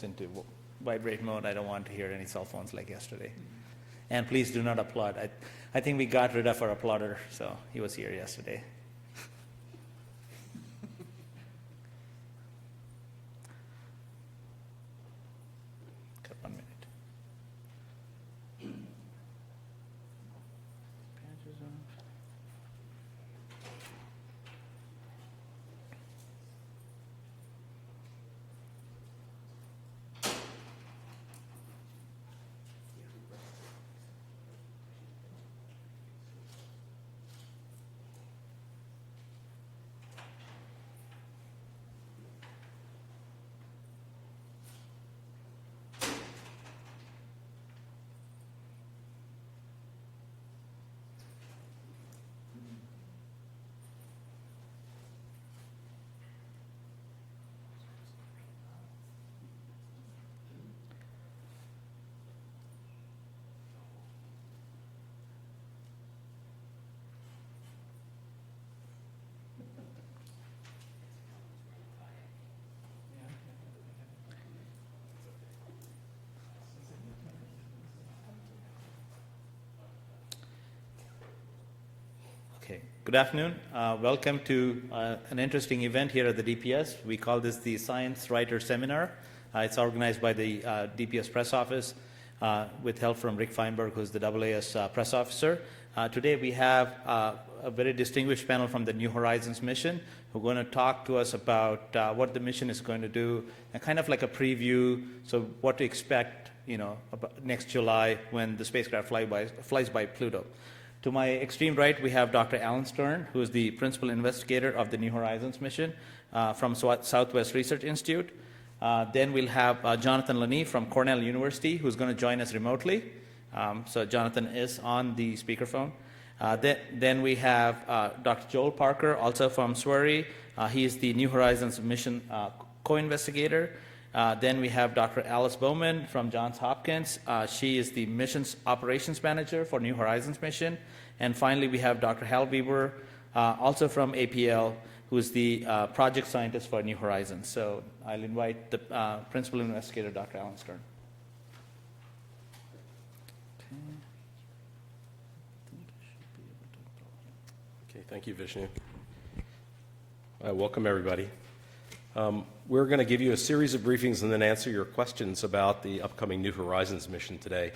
into vibrate mode. I don't want to hear any cell phones like yesterday. And please do not applaud. I think we got rid of our applauder, so he was here yesterday. Got 1 minute. Patches on. Okay. Good afternoon. Welcome to an interesting event here at the DPS. We call this the Science Writer Seminar. It's organized by the DPS Press Office with help from Rick Feinberg, who's the AAS Press Officer. Today we have a very distinguished panel from the New Horizons mission who are going to talk to us about what the mission is going to do and kind of like a preview, so what to expect, about next July when the spacecraft flies by Pluto. To my extreme right, we have Dr. Alan Stern, who is the principal investigator of the New Horizons mission from Southwest Research Institute. Then we'll have Jonathan Lunine from Cornell University, who's going to join us remotely. So Jonathan is on the speakerphone. Then we have Dr. Joel Parker, also from SWRI. He is the New Horizons mission co-investigator. Then we have Dr. Alice Bowman from Johns Hopkins. She is the missions operations manager for New Horizons mission. And finally, we have Dr. Hal Weaver, also from APL, who is the project scientist for New Horizons. So I'll invite the principal investigator, Dr. Alan Stern. Okay, thank you, Vishnu. Welcome, everybody. We're going to give you a series of briefings and then answer your questions about the upcoming New Horizons mission today.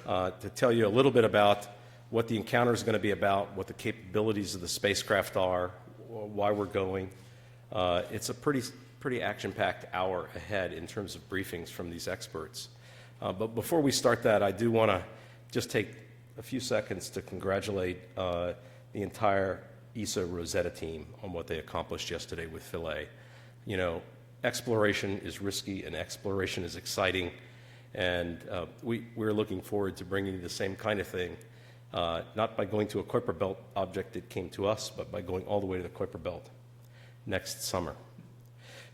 To tell you a little bit about what the encounter is going to be about, what the capabilities of the spacecraft are, why we're going. It's a pretty action-packed hour ahead in terms of briefings from these experts. But before we start that, I do want to just take a few seconds to congratulate the entire ESA Rosetta team on what they accomplished yesterday with Philae. Exploration is risky and exploration is exciting, and we're looking forward to bringing you the same kind of thing, not by going to a Kuiper Belt object that came to us, but by going all the way to the Kuiper Belt next summer.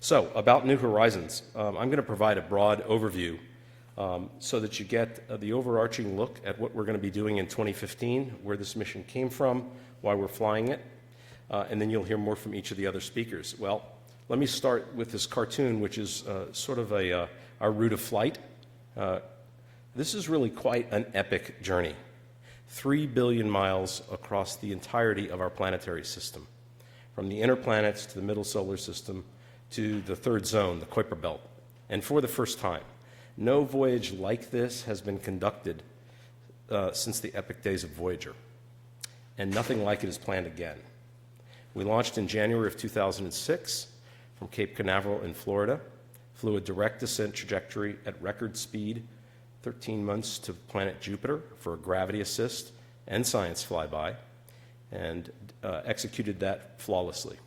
So, about New Horizons, I'm going to provide a broad overview so that you get the overarching look at what we're going to be doing in 2015, where this mission came from, why we're flying it, and then you'll hear more from each of the other speakers. Well, let me start with this cartoon, which is sort of our route of flight. This is really quite an epic journey. 3 billion miles across the entirety of our planetary system, from the inner planets to the middle solar system to the third zone, the Kuiper Belt. And for the first time, no voyage like this has been conducted since the epic days of Voyager. And nothing like it is planned again. We launched in January of 2006 from Cape Canaveral in Florida, flew a direct descent trajectory at record speed, 13 months to planet Jupiter for a gravity assist and science flyby, and executed that flawlessly.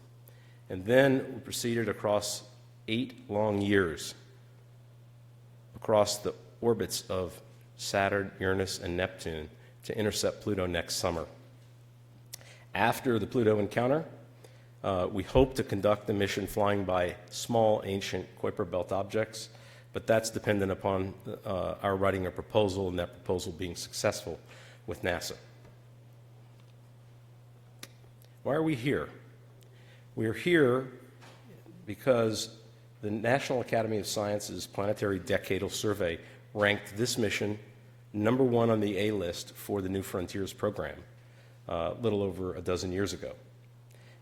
And then we proceeded across 8 long years across the orbits of Saturn, Uranus, and Neptune to intercept Pluto next summer. After the Pluto encounter, we hope to conduct the mission flying by small, ancient Kuiper Belt objects, but that's dependent upon our writing a proposal and that proposal being successful with NASA. Why are we here? We're here because the National Academy of Sciences Planetary Decadal Survey ranked this mission #1 on the A list for the New Frontiers program a little over a dozen years ago.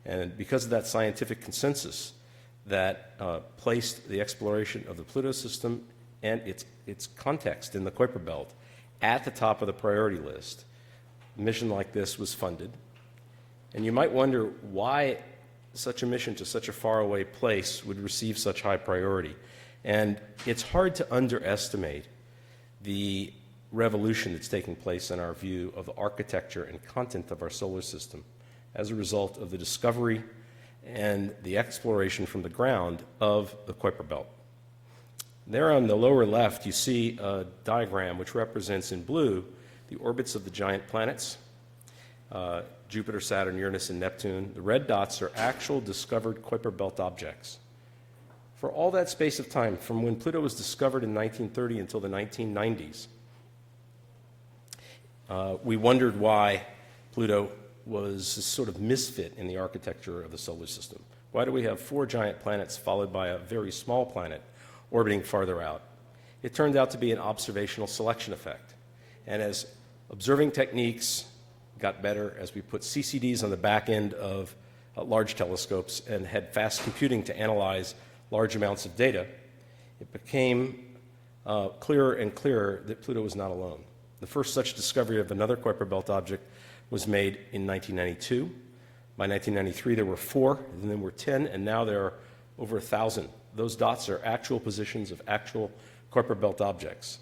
And because of that scientific consensus that placed the exploration of the Pluto system and its context in the Kuiper Belt at the top of the priority list, a mission like this was funded. And you might wonder why such a mission to such a faraway place would receive such high priority. And it's hard to underestimate the revolution that's taking place in our view of the architecture and content of our solar system as a result of the discovery and the exploration from the ground of the Kuiper Belt. There on the lower left, you see a diagram which represents in blue the orbits of the giant planets, Jupiter, Saturn, Uranus, and Neptune. The red dots are actual discovered Kuiper Belt objects. For all that space of time, from when Pluto was discovered in 1930 until the 1990s, we wondered why Pluto was a sort of misfit in the architecture of the solar system. Why do we have 4 giant planets followed by a very small planet orbiting farther out? It turned out to be an observational selection effect. And as observing techniques got better, as we put CCDs on the back end of large telescopes and had fast computing to analyze large amounts of data, it became clearer and clearer that Pluto was not alone. The first such discovery of another Kuiper Belt object was made in 1992. By 1993, there were 4, and then there were 10, and now there are over 1,000. Those dots are actual positions of actual Kuiper Belt objects.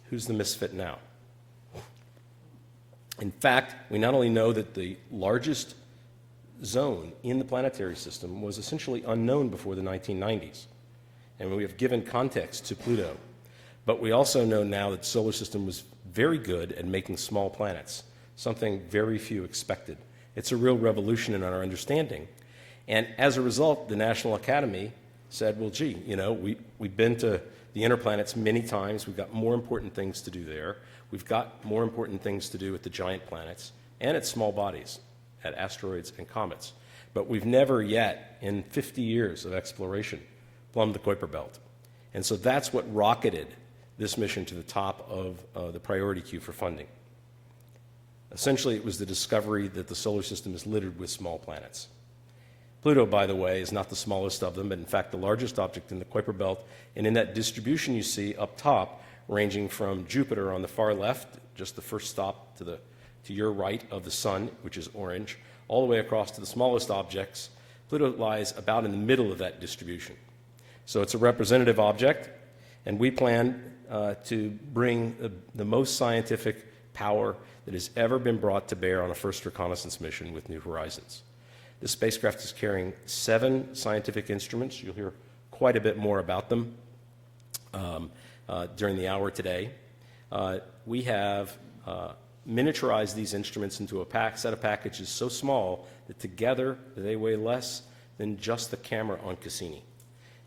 Who's the misfit now? In fact, we not only know that the largest zone in the planetary system was essentially unknown before the 1990s, and we have given context to Pluto, but we also know now that the solar system was very good at making small planets, something very few expected. It's a real revolution in our understanding. And as a result, the National Academy said, well, gee, you know, we've been to the inner planets many times. We've got more important things to do there. We've got more important things to do at the giant planets and at small bodies, at asteroids and comets. But we've never yet, in 50 years of exploration, plumbed the Kuiper Belt. And so that's what rocketed this mission to the top of the priority queue for funding. Essentially, it was the discovery that the solar system is littered with small planets. Pluto, by the way, is not the smallest of them, but in fact the largest object in the Kuiper Belt. And in that distribution you see up top, ranging from Jupiter on the far left, just the first stop to your right of the sun, which is orange, all the way across to the smallest objects, Pluto lies about in the middle of that distribution. So it's a representative object, and we plan to bring the most scientific power that has ever been brought to bear on a first reconnaissance mission with New Horizons. This spacecraft is carrying 7 scientific instruments. You'll hear quite a bit more about them during the hour today. We have miniaturized these instruments into a set of packages so small that together they weigh less than just the camera on Cassini.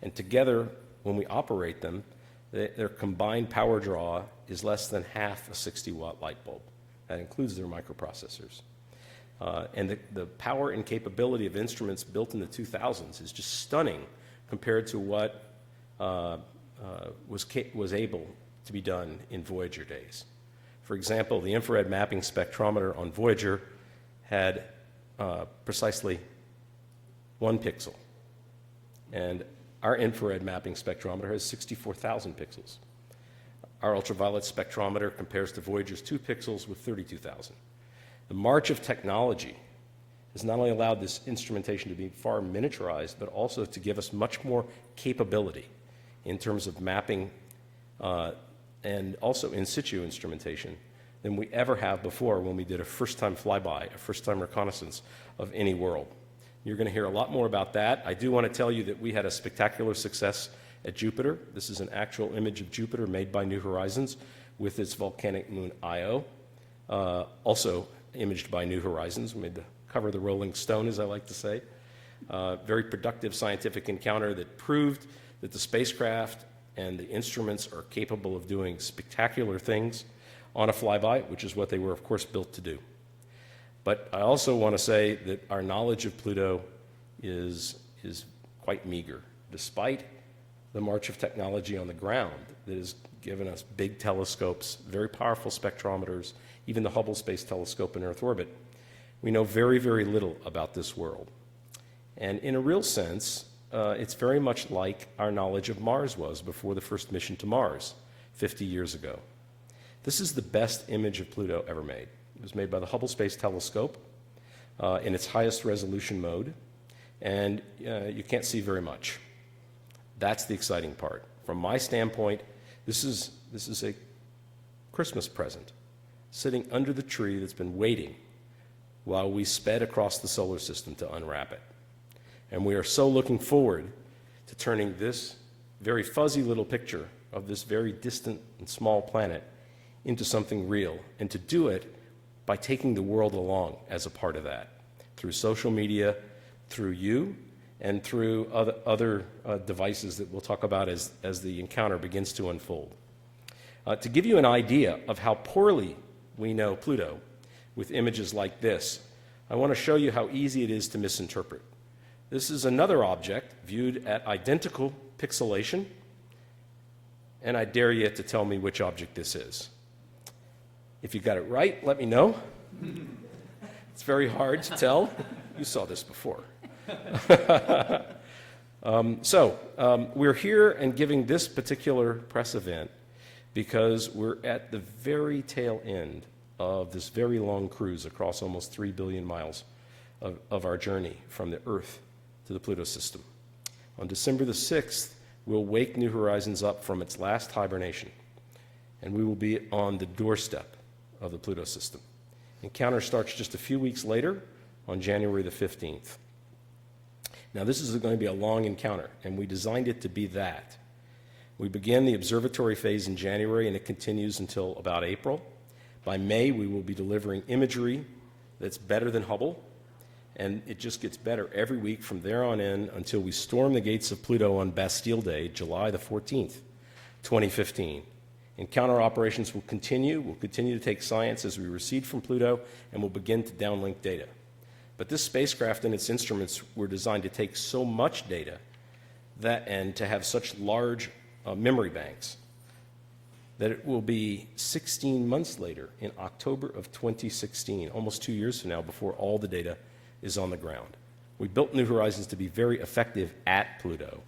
And together, when we operate them, their combined power draw is less than half a 60-watt light bulb. That includes their microprocessors. And the power and capability of instruments built in the 2000s is just stunning compared to what was able to be done in Voyager days. For example, the infrared mapping spectrometer on Voyager had precisely 1 pixel. And our infrared mapping spectrometer has 64,000 pixels. Our ultraviolet spectrometer compares to Voyager's 2 pixels with 32,000. The march of technology has not only allowed this instrumentation to be far miniaturized, but also to give us much more capability in terms of mapping and also in situ instrumentation than we ever have before when we did a first-time flyby, a first-time reconnaissance of any world. You're going to hear a lot more about that. I do want to tell you that we had a spectacular success at Jupiter. This is an actual image of Jupiter made by New Horizons with its volcanic moon Io, also imaged by New Horizons. We made the cover of the Rolling Stone, as I like to say. Very productive scientific encounter that proved that the spacecraft and the instruments are capable of doing spectacular things on a flyby, which is what they were, of course, built to do. But I also want to say that our knowledge of Pluto is quite meager. Despite the march of technology on the ground that has given us big telescopes, very powerful spectrometers, even the Hubble Space Telescope in Earth orbit, we know very, very little about this world. And in a real sense, it's very much like our knowledge of Mars was before the first mission to Mars 50 years ago. This is the best image of Pluto ever made. It was made by the Hubble Space Telescope in its highest resolution mode, and you can't see very much. That's the exciting part. From my standpoint, this is a Christmas present sitting under the tree that's been waiting while we sped across the solar system to unwrap it. And we are so looking forward to turning this very fuzzy little picture of this very distant and small planet into something real, and to do it by taking the world along as a part of that, through social media, through you, and through other devices that we'll talk about as the encounter begins to unfold. To give you an idea of how poorly we know Pluto with images like this, I want to show you how easy it is to misinterpret. This is another object viewed at identical pixelation, and I dare you to tell me which object this is. If you got it right, let me know. It's very hard to tell. You saw this before. We're here and giving this particular press event because we're at the very tail end of this very long cruise across almost 3 billion miles of our journey from the Earth to the Pluto system. On December the 6th, we'll wake New Horizons up from its last hibernation, and we will be on the doorstep of the Pluto system. Encounter starts just a few weeks later on January the 15th. Now, this is going to be a long encounter, and we designed it to be that. We begin the observatory phase in January, and it continues until about April. By May, we will be delivering imagery that's better than Hubble, and it just gets better every week from there on in until we storm the gates of Pluto on Bastille Day, July the 14th, 2015. Encounter operations will continue. We'll continue to take science as we recede from Pluto, and we'll begin to downlink data. But this spacecraft and its instruments were designed to take so much data and to have such large memory banks that it will be 16 months later, in October of 2016, almost 2 years from now, before all the data is on the ground. We built New Horizons to be very effective at Pluto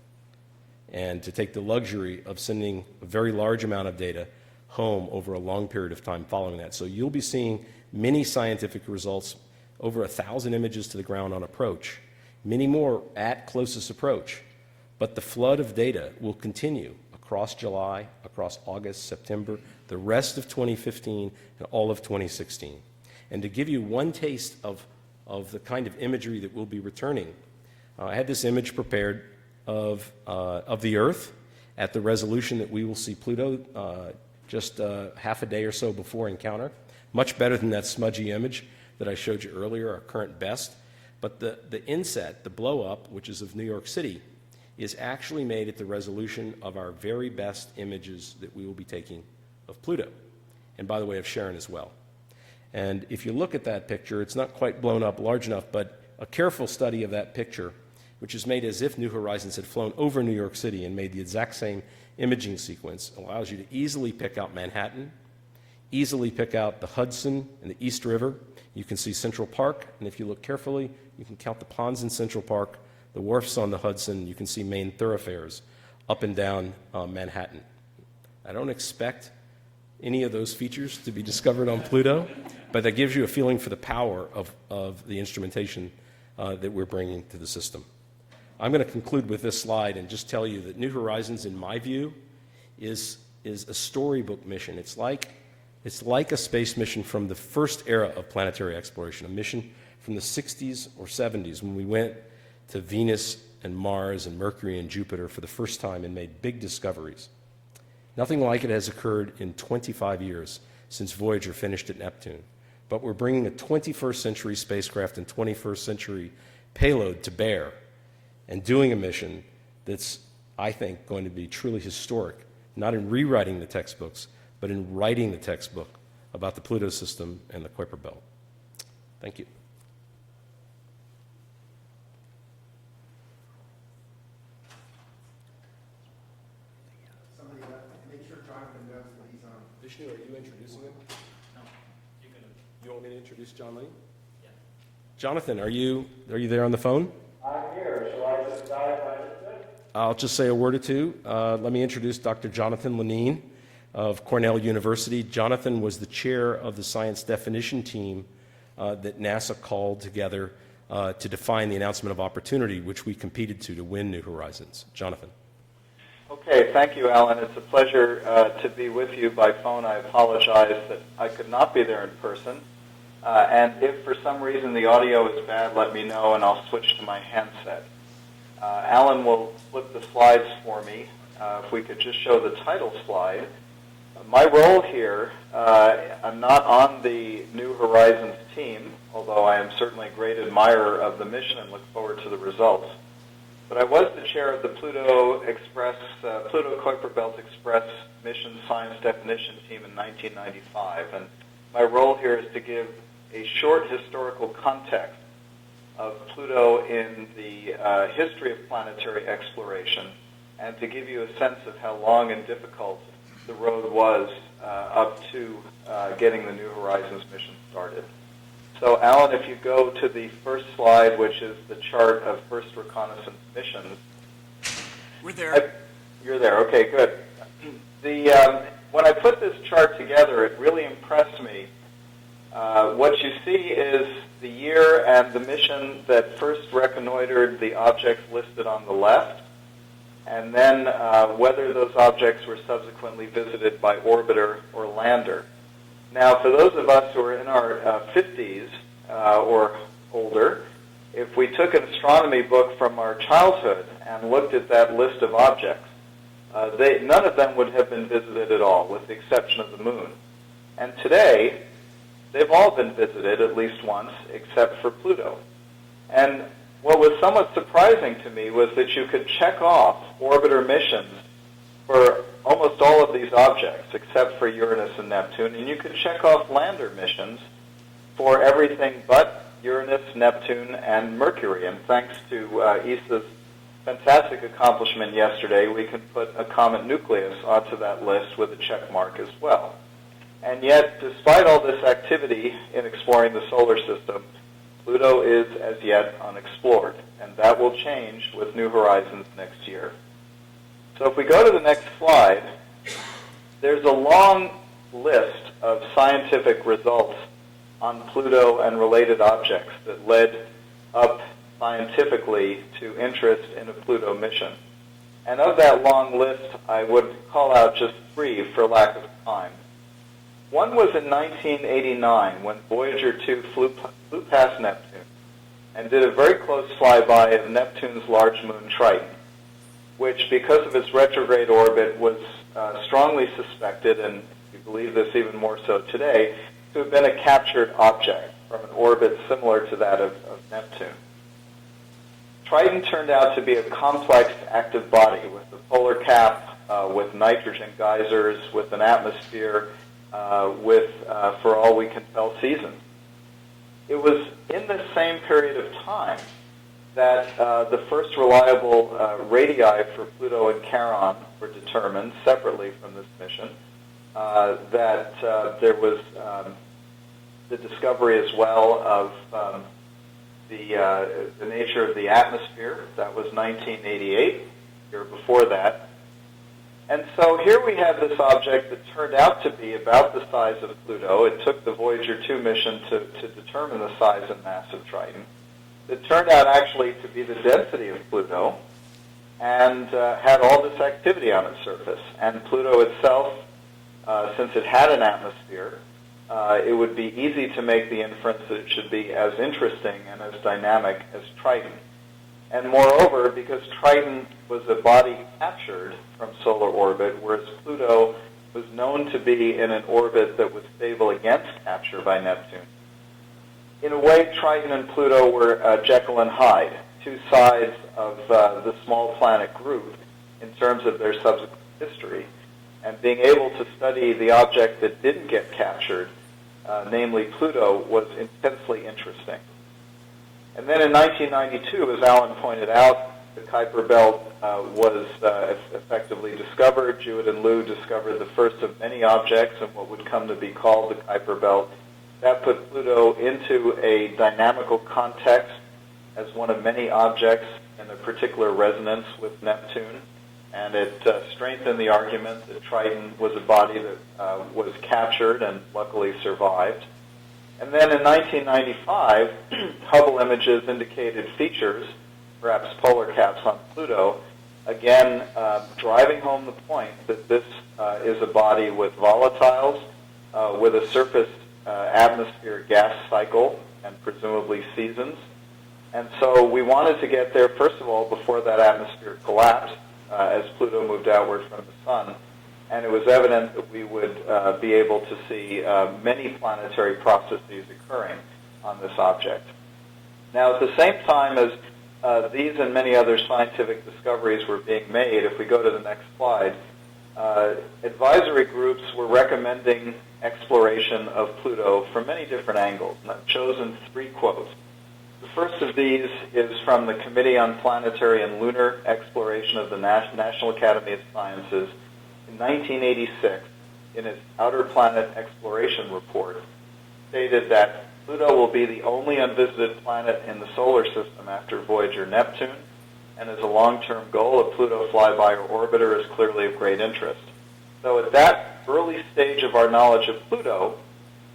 and to take the luxury of sending a very large amount of data home over a long period of time following that. So you'll be seeing many scientific results, over 1,000 images to the ground on approach, many more at closest approach. But the flood of data will continue across July, across August, September, the rest of 2015, and all of 2016. And to give you one taste of the kind of imagery that we'll be returning, I had this image prepared of the Earth at the resolution that we will see Pluto just half a day or so before encounter. Much better than that smudgy image that I showed you earlier, our current best. But the inset, the blow-up, which is of New York City, is actually made at the resolution of our very best images that we will be taking of Pluto, and by the way, of Sharon as well. And if you look at that picture, it's not quite blown up large enough, but a careful study of that picture, which is made as if New Horizons had flown over New York City and made the exact same imaging sequence, allows you to easily pick out Manhattan, easily pick out the Hudson and the East River. You can see Central Park, and if you look carefully, you can count the ponds in Central Park, the wharfs on the Hudson. You can see main thoroughfares up and down Manhattan. I don't expect any of those features to be discovered on Pluto, but that gives you a feeling for the power of the instrumentation that we're bringing to the system. I'm going to conclude with this slide and just tell you that New Horizons, in my view, is a storybook mission. It's like a space mission from the first era of planetary exploration, a mission from the 60s or 70s when we went to Venus and Mars and Mercury and Jupiter for the first time and made big discoveries. Nothing like it has occurred in 25 years since Voyager finished at Neptune. But we're bringing a 21st century spacecraft and 21st century payload to bear and doing a mission that's, I think, going to be truly historic, not in rewriting the textbooks, but in writing the textbook about the Pluto system and the Kuiper Belt. Thank you. Vishnu, are you introducing him? No, you can. You want me to introduce John Lee? Yeah. Jonathan, are you there on the phone? I'm here. Shall I just dive right into it? I'll just say a word or two. Let me introduce Dr. Jonathan Lunine of Cornell University. Jonathan was the chair of the science definition team that NASA called together to define the announcement of opportunity, which we competed to win New Horizons. Jonathan. Okay, thank you, Alan. It's a pleasure to be with you by phone. I apologize that I could not be there in person. And if for some reason the audio is bad, let me know and I'll switch to my handset. Alan will flip the slides for me. If we could just show the title slide. My role here, I'm not on the New Horizons team, although I am certainly a great admirer of the mission and look forward to the results. But I was the chair of the Pluto Express, Pluto Kuiper Belt Express mission science definition team in 1995. And my role here is to give a short historical context of Pluto in the history of planetary exploration and to give you a sense of how long and difficult the road was up to getting the New Horizons mission started. So, Alan, if you go to the first slide, which is the chart of first reconnaissance missions. We're there. You're there. Okay, good. When I put this chart together, it really impressed me. What you see is the year and the mission that first reconnoitered the objects listed on the left, and then whether those objects were subsequently visited by orbiter or lander. Now, for those of us who are in our 50s or older, if we took an astronomy book from our childhood and looked at that list of objects, none of them would have been visited at all, with the exception of the moon. And today, they've all been visited at least once, except for Pluto. And what was somewhat surprising to me was that you could check off orbiter missions for almost all of these objects, except for Uranus and Neptune, and you could check off lander missions for everything but Uranus, Neptune, and Mercury. And thanks to ESA's fantastic accomplishment yesterday, we can put a comet nucleus onto that list with a check mark as well. And yet, despite all this activity in exploring the solar system, Pluto is as yet unexplored, and that will change with New Horizons next year. So if we go to the next slide, there's a long list of scientific results on Pluto and related objects that led up scientifically to interest in a Pluto mission. And of that long list, I would call out just three for lack of time. One was in 1989 when Voyager 2 flew past Neptune and did a very close flyby of Neptune's large moon Triton, which, because of its retrograde orbit, was strongly suspected, and we believe this even more so today, to have been a captured object from an orbit similar to that of Neptune. Triton turned out to be a complex active body with a polar cap, with nitrogen geysers, with an atmosphere, with, for all we can tell, seasons. It was in the same period of time that the first reliable radii for Pluto and Charon were determined separately from this mission, that there was the discovery as well of the nature of the atmosphere. That was 1988, the year before that. And so here we have this object that turned out to be about the size of Pluto. It took the Voyager 2 mission to determine the size and mass of Triton. It turned out actually to be the density of Pluto and had all this activity on its surface. And Pluto itself, since it had an atmosphere, it would be easy to make the inference that it should be as interesting and as dynamic as Triton. And moreover, because Triton was a body captured from solar orbit, whereas Pluto was known to be in an orbit that was stable against capture by Neptune. In a way, Triton and Pluto were Jekyll and Hyde, two sides of the small planet group in terms of their subsequent history. And being able to study the object that didn't get captured, namely Pluto, was intensely interesting. And then in 1992, as Alan pointed out, the Kuiper Belt was effectively discovered. Jewett and Liu discovered the first of many objects in what would come to be called the Kuiper Belt. That put Pluto into a dynamical context as one of many objects in a particular resonance with Neptune, and it strengthened the argument that Triton was a body that was captured and luckily survived. And then in 1995, Hubble images indicated features, perhaps polar caps on Pluto, again driving home the point that this is a body with volatiles, with a surface atmosphere gas cycle and presumably seasons. And so we wanted to get there, first of all, before that atmosphere collapsed as Pluto moved outward from the Sun. And it was evident that we would be able to see many planetary processes occurring on this object. Now, at the same time as these and many other scientific discoveries were being made, if we go to the next slide, advisory groups were recommending exploration of Pluto from many different angles. And I've chosen 3 quotes. The first of these is from the Committee on Planetary and Lunar Exploration of the National Academy of Sciences in 1986, in its Outer Planet Exploration Report, stated that Pluto will be the only unvisited planet in the solar system after Voyager Neptune, and as a long-term goal, a Pluto flyby or orbiter is clearly of great interest. So at that early stage of our knowledge of Pluto,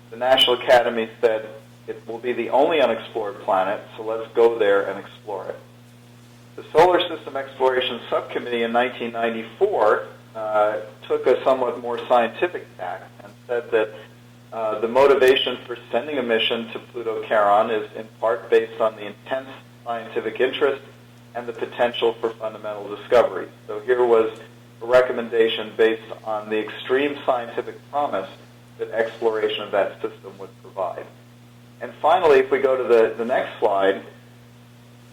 the National Academy said it will be the only unexplored planet, so let's go there and explore it. The Solar System Exploration Subcommittee in 1994 took a somewhat more scientific tack and said that the motivation for sending a mission to Pluto-Charon is in part based on the intense scientific interest and the potential for fundamental discovery. So here was a recommendation based on the extreme scientific promise that exploration of that system would provide. And finally, if we go to the next slide,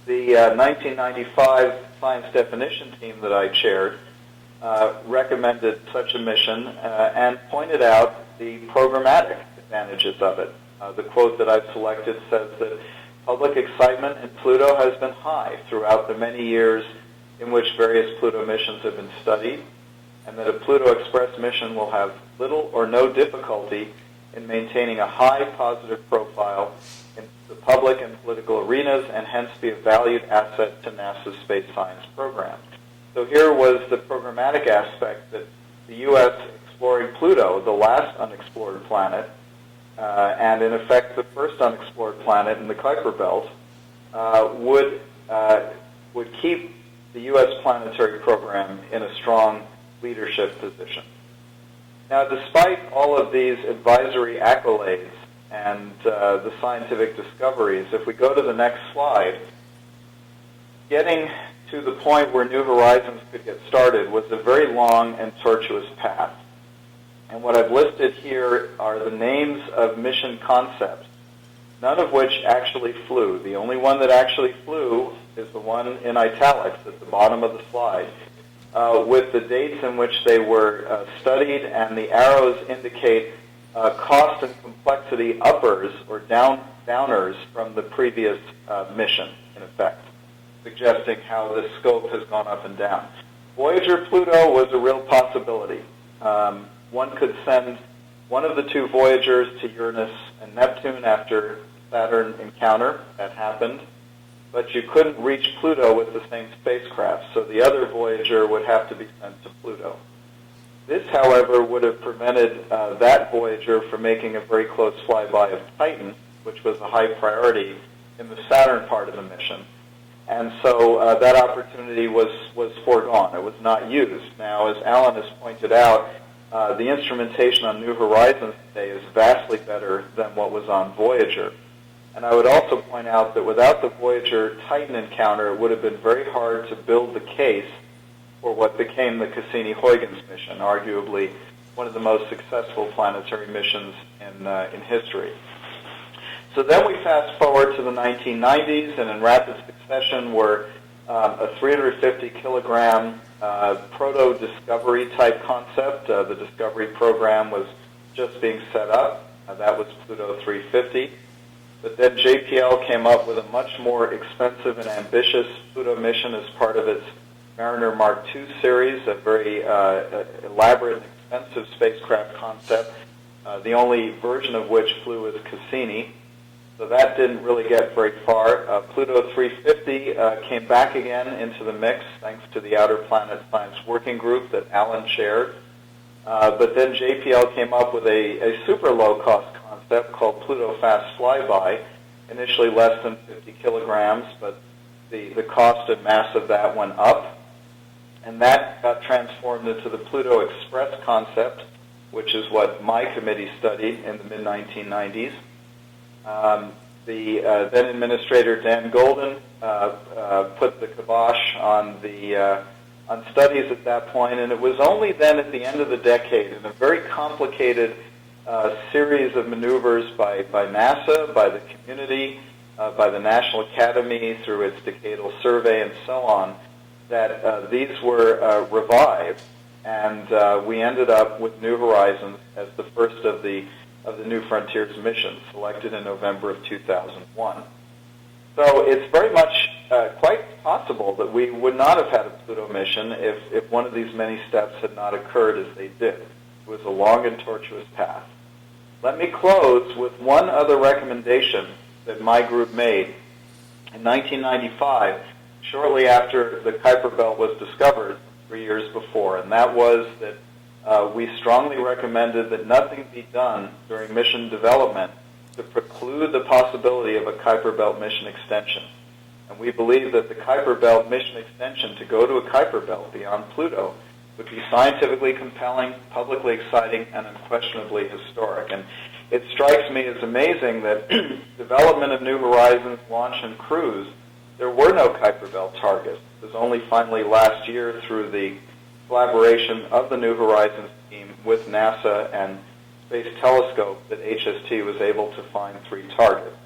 the 1995 science definition team that I chaired recommended such a mission and pointed out the programmatic advantages of it. The quote that I've selected says that public excitement in Pluto has been high throughout the many years in which various Pluto missions have been studied, and that a Pluto Express mission will have little or no difficulty in maintaining a high positive profile in the public and political arenas, and hence be a valued asset to NASA's space science program. So here was the programmatic aspect that the U.S. exploring Pluto, the last unexplored planet, and in effect the first unexplored planet in the Kuiper Belt, would keep the U.S. planetary program in a strong leadership position. Now, despite all of these advisory accolades and the scientific discoveries, if we go to the next slide, getting to the point where New Horizons could get started was a very long and tortuous path. And what I've listed here are the names of mission concepts, none of which actually flew. The only one that actually flew is the one in italics at the bottom of the slide, with the dates in which they were studied, and the arrows indicate cost and complexity uppers or downers from the previous mission, in effect, suggesting how the scope has gone up and down. Voyager Pluto was a real possibility. One could send one of the 2 Voyagers to Uranus and Neptune after Saturn encounter. That happened. But you couldn't reach Pluto with the same spacecraft, so the other Voyager would have to be sent to Pluto. This, however, would have prevented that Voyager from making a very close flyby of Titan, which was a high priority in the Saturn part of the mission. And so that opportunity was foregone. It was not used. Now, as Alan has pointed out, the instrumentation on New Horizons today is vastly better than what was on Voyager. And I would also point out that without the Voyager-Titan encounter, it would have been very hard to build the case for what became the Cassini-Huygens mission, arguably one of the most successful planetary missions in history. So then we fast forward to the 1990s, and in rapid succession were a 350-kilogram proto-discovery type concept. The Discovery program was just being set up. That was Pluto 350. But then JPL came up with a much more expensive and ambitious Pluto mission as part of its Mariner Mark II series, a very elaborate and expensive spacecraft concept, the only version of which flew as Cassini. So that didn't really get very far. Pluto 350 came back again into the mix thanks to the Outer Planet Science Working Group that Alan chaired. But then JPL came up with a super low-cost concept called Pluto Fast Flyby, initially less than 50 kilograms, but the cost and mass of that went up. And that got transformed into the Pluto Express concept, which is what my committee studied in the mid-1990s. The then Administrator Dan Golden put the kibosh on studies at that point, and it was only then at the end of the decade, in a very complicated series of maneuvers by NASA, by the community, by the National Academy through its decadal survey and so on, that these were revived, and we ended up with New Horizons as the first of the New Frontiers missions, selected in November of 2001. So it's very much quite possible that we would not have had a Pluto mission if one of these many steps had not occurred as they did. It was a long and tortuous path. Let me close with one other recommendation that my group made. In 1995, shortly after the Kuiper Belt was discovered 3 years before, and that was that we strongly recommended that nothing be done during mission development to preclude the possibility of a Kuiper Belt mission extension. And we believe that the Kuiper Belt mission extension to go to a Kuiper Belt beyond Pluto would be scientifically compelling, publicly exciting, and unquestionably historic. And it strikes me as amazing that development of New Horizons, launch, and cruise, there were no Kuiper Belt targets. It was only finally last year through the collaboration of the New Horizons team with NASA and Space Telescope that HST was able to find 3 targets.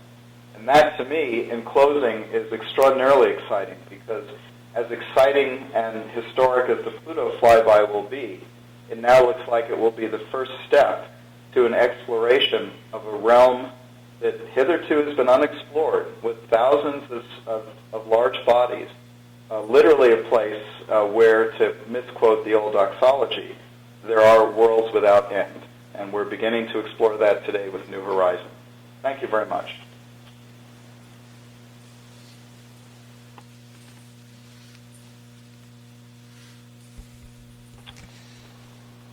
And that, to me, in closing, is extraordinarily exciting, because as exciting and historic as the Pluto flyby will be, it now looks like it will be the first step to an exploration of a realm that hitherto has been unexplored, with thousands of large bodies, literally a place where, to misquote the old doxology, there are worlds without end. And we're beginning to explore that today with New Horizons. Thank you very much.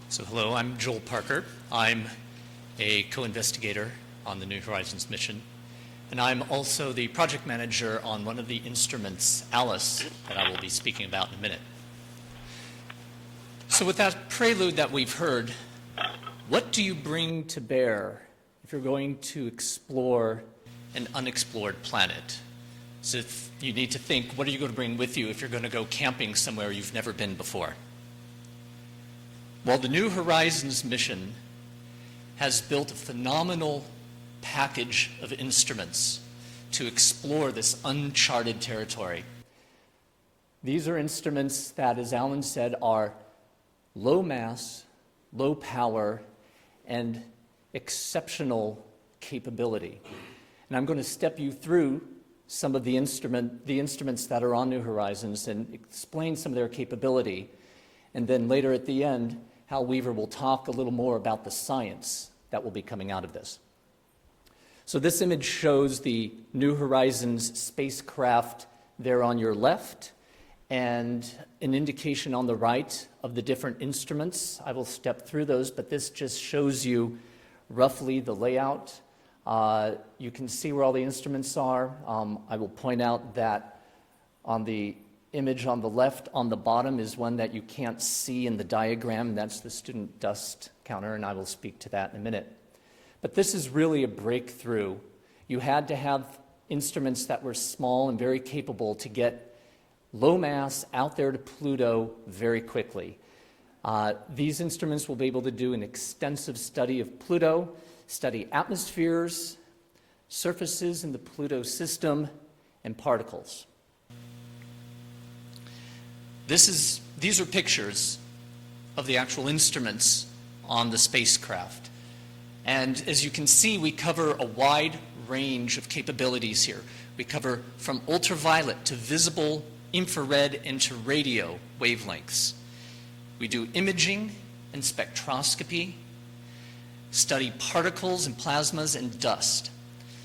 So hello, I'm Joel Parker. I'm a co-investigator on the New Horizons mission, and I'm also the project manager on one of the instruments, Alice, that I will be speaking about in a minute. So with that prelude that we've heard, what do you bring to bear if you're going to explore an unexplored planet? So if you need to think, what are you going to bring with you if you're going to go camping somewhere you've never been before? Well, the New Horizons mission has built a phenomenal package of instruments to explore this uncharted territory. These are instruments that, as Alan said, are low mass, low power, and exceptional capability. And I'm going to step you through some of the instruments that are on New Horizons and explain some of their capability. And then later at the end, Hal Weaver will talk a little more about the science that will be coming out of this. So this image shows the New Horizons spacecraft there on your left, and an indication on the right of the different instruments. I will step through those, but this just shows you roughly the layout. You can see where all the instruments are. I will point out that on the image on the left on the bottom is one that you can't see in the diagram. That's the student dust counter, and I will speak to that in a minute. But this is really a breakthrough. You had to have instruments that were small and very capable to get low mass out there to Pluto very quickly. These instruments will be able to do an extensive study of Pluto, study atmospheres, surfaces in the Pluto system, and particles. These are pictures of the actual instruments on the spacecraft. And as you can see, we cover a wide range of capabilities here. We cover from ultraviolet to visible, infrared, and to radio wavelengths. We do imaging and spectroscopy, study particles and plasmas and dust.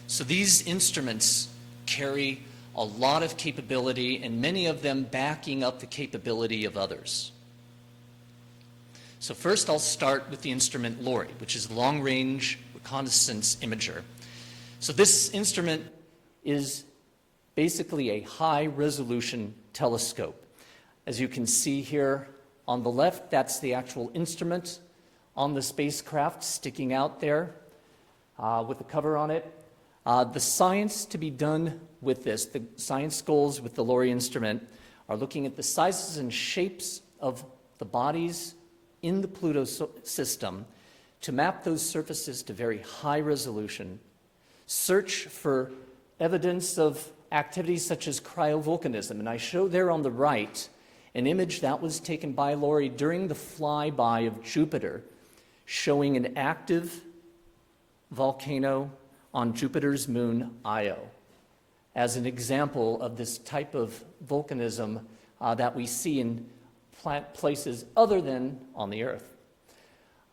So these instruments carry a lot of capability, and many of them backing up the capability of others. So first I'll start with the instrument Lorry, which is a long-range reconnaissance imager. So this instrument is basically a high-resolution telescope. As you can see here on the left, that's the actual instrument on the spacecraft sticking out there with the cover on it. The science to be done with this, the science goals with the Lorry instrument, are looking at the sizes and shapes of the bodies in the Pluto system to map those surfaces to very high resolution, search for evidence of activities such as cryovolcanism. And I show there on the right an image that was taken by Lorry during the flyby of Jupiter, showing an active volcano on Jupiter's moon Io as an example of this type of volcanism that we see in places other than on the Earth.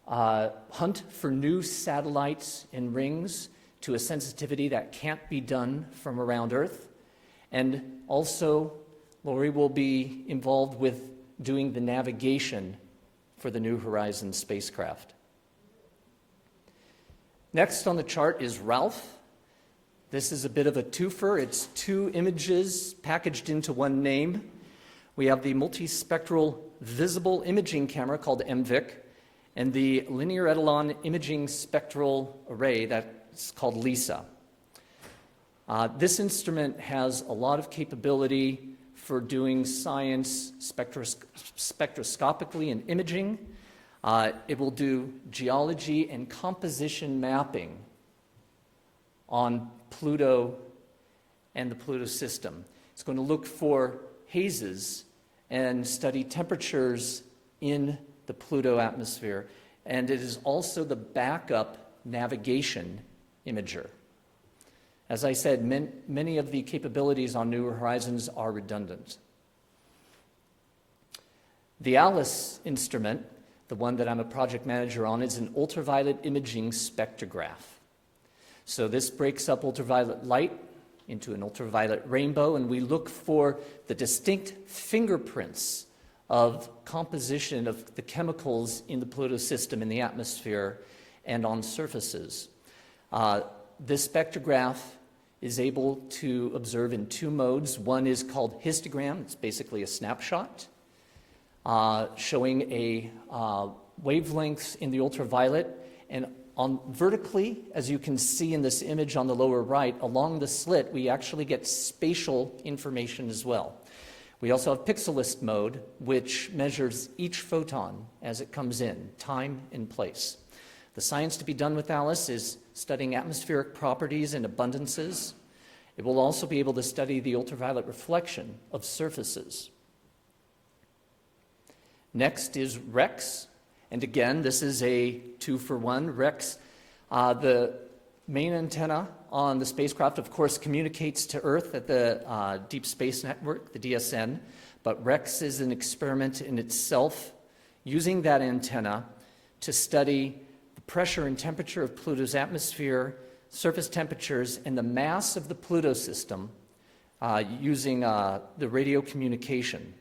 Hunt for new satellites and rings to a sensitivity that can't be done from around Earth. And also, Lorry will be involved with doing the navigation for the New Horizons spacecraft. Next on the chart is Ralph. This is a bit of a twofer. It's two images packaged into one name. We have the multispectral visible imaging camera called MVIC and the linear etalon imaging spectral array that's called LISA. This instrument has a lot of capability for doing science spectroscopically and imaging. It will do geology and composition mapping on Pluto and the Pluto system. It's going to look for hazes and study temperatures in the Pluto atmosphere. And it is also the backup navigation imager. As I said, many of the capabilities on New Horizons are redundant. The ALICE instrument, the one that I'm a project manager on, is an ultraviolet imaging spectrograph. So this breaks up ultraviolet light into an ultraviolet rainbow, and we look for the distinct fingerprints of composition of the chemicals in the Pluto system, in the atmosphere, and on surfaces. This spectrograph is able to observe in two modes. One is called histogram. It's basically a snapshot showing a wavelength in the ultraviolet. And vertically, as you can see in this image on the lower right, along the slit, we actually get spatial information as well. We also have pixelist mode, which measures each photon as it comes in, time and place. The science to be done with ALICE is studying atmospheric properties and abundances. It will also be able to study the ultraviolet reflection of surfaces. Next is REX. And again, this is a 2-for-1. REX, the main antenna on the spacecraft, of course, communicates to Earth at the Deep Space Network, the DSN. But REX is an experiment in itself, using that antenna to study the pressure and temperature of Pluto's atmosphere, surface temperatures, and the mass of the Pluto system using the radio communication.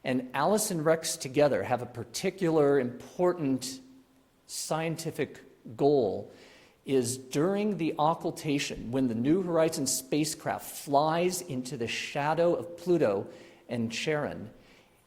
And ALICE and REX together have a particular important scientific goal, is during the occultation, when the New Horizons spacecraft flies into the shadow of Pluto and Charon,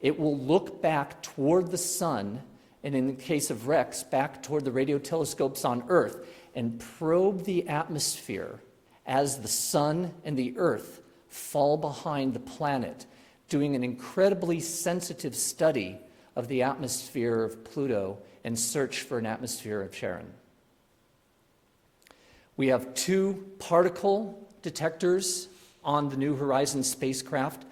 it will look back toward the sun, and in the case of REX, back toward the radio telescopes on Earth, and probe the atmosphere as the sun and the Earth fall behind the planet, doing an incredibly sensitive study of the atmosphere of Pluto and search for an atmosphere of Charon. We have two particle detectors on the New Horizons spacecraft.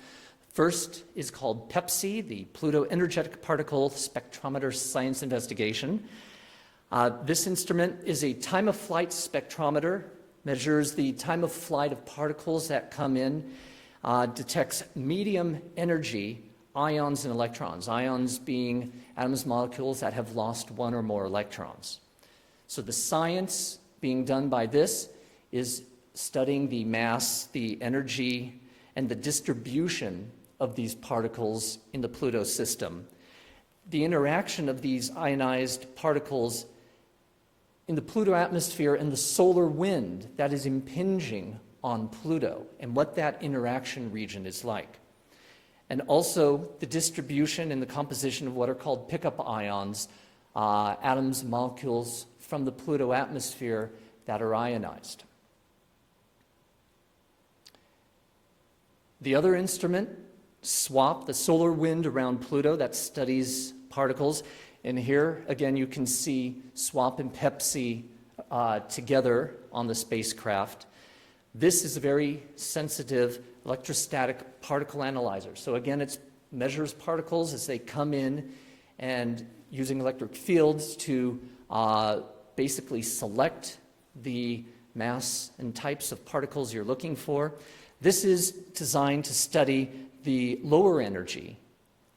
First is called Pepsi, the Pluto Energetic Particle Spectrometer Science Investigation. This instrument is a time-of-flight spectrometer, measures the time of flight of particles that come in, detects medium energy ions and electrons, ions being atoms, molecules that have lost one or more electrons. So the science being done by this is studying the mass, the energy, and the distribution of these particles in the Pluto system. The interaction of these ionized particles in the Pluto atmosphere and the solar wind that is impinging on Pluto, and what that interaction region is like. And also the distribution and the composition of what are called pickup ions, atoms, molecules from the Pluto atmosphere that are ionized. The other instrument, SWAP, the solar wind around Pluto that studies particles. And here, again, you can see SWAP and Pepsi together on the spacecraft. This is a very sensitive electrostatic particle analyzer. So again, it measures particles as they come in and using electric fields to basically select the mass and types of particles you're looking for. This is designed to study the lower energy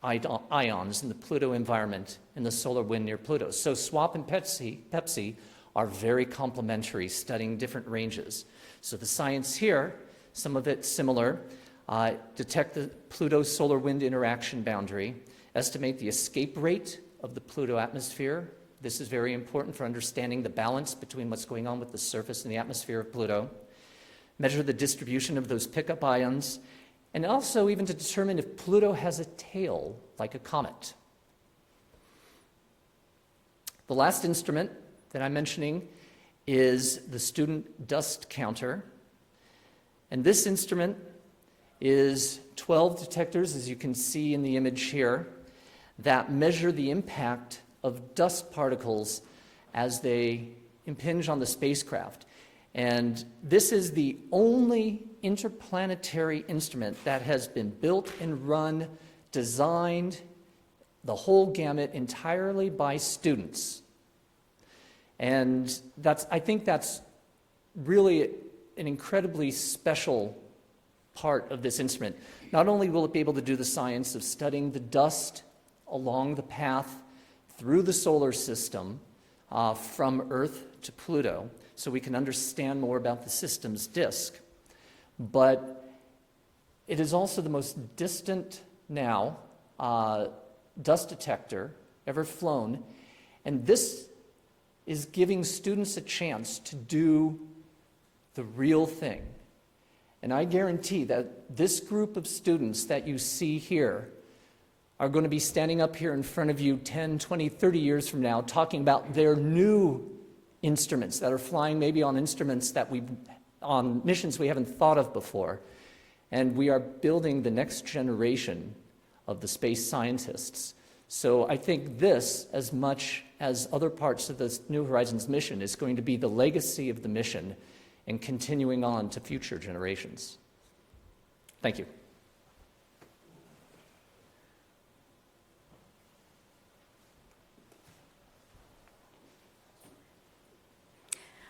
ions in the Pluto environment in the solar wind near Pluto. So SWAP and Pepsi are very complementary, studying different ranges. So the science here, some of it similar, detect the Pluto solar wind interaction boundary, estimate the escape rate of the Pluto atmosphere. This is very important for understanding the balance between what's going on with the surface and the atmosphere of Pluto, measure the distribution of those pickup ions, and also even to determine if Pluto has a tail, like a comet. The last instrument that I'm mentioning is the student dust counter. And this instrument is 12 detectors, as you can see in the image here, that measure the impact of dust particles as they impinge on the spacecraft. And this is the only interplanetary instrument that has been built and run, designed, the whole gamut entirely by students. And I think that's really an incredibly special part of this instrument. Not only will it be able to do the science of studying the dust along the path through the solar system from Earth to Pluto, so we can understand more about the system's disk, but it is also the most distant now dust detector ever flown, and this is giving students a chance to do the real thing. And I guarantee that this group of students that you see here are going to be standing up here in front of you 10, 20, 30 years from now talking about their new instruments that are flying maybe on on missions we haven't thought of before. And we are building the next generation of the space scientists. So I think this, as much as other parts of the New Horizons mission, is going to be the legacy of the mission and continuing on to future generations. Thank you.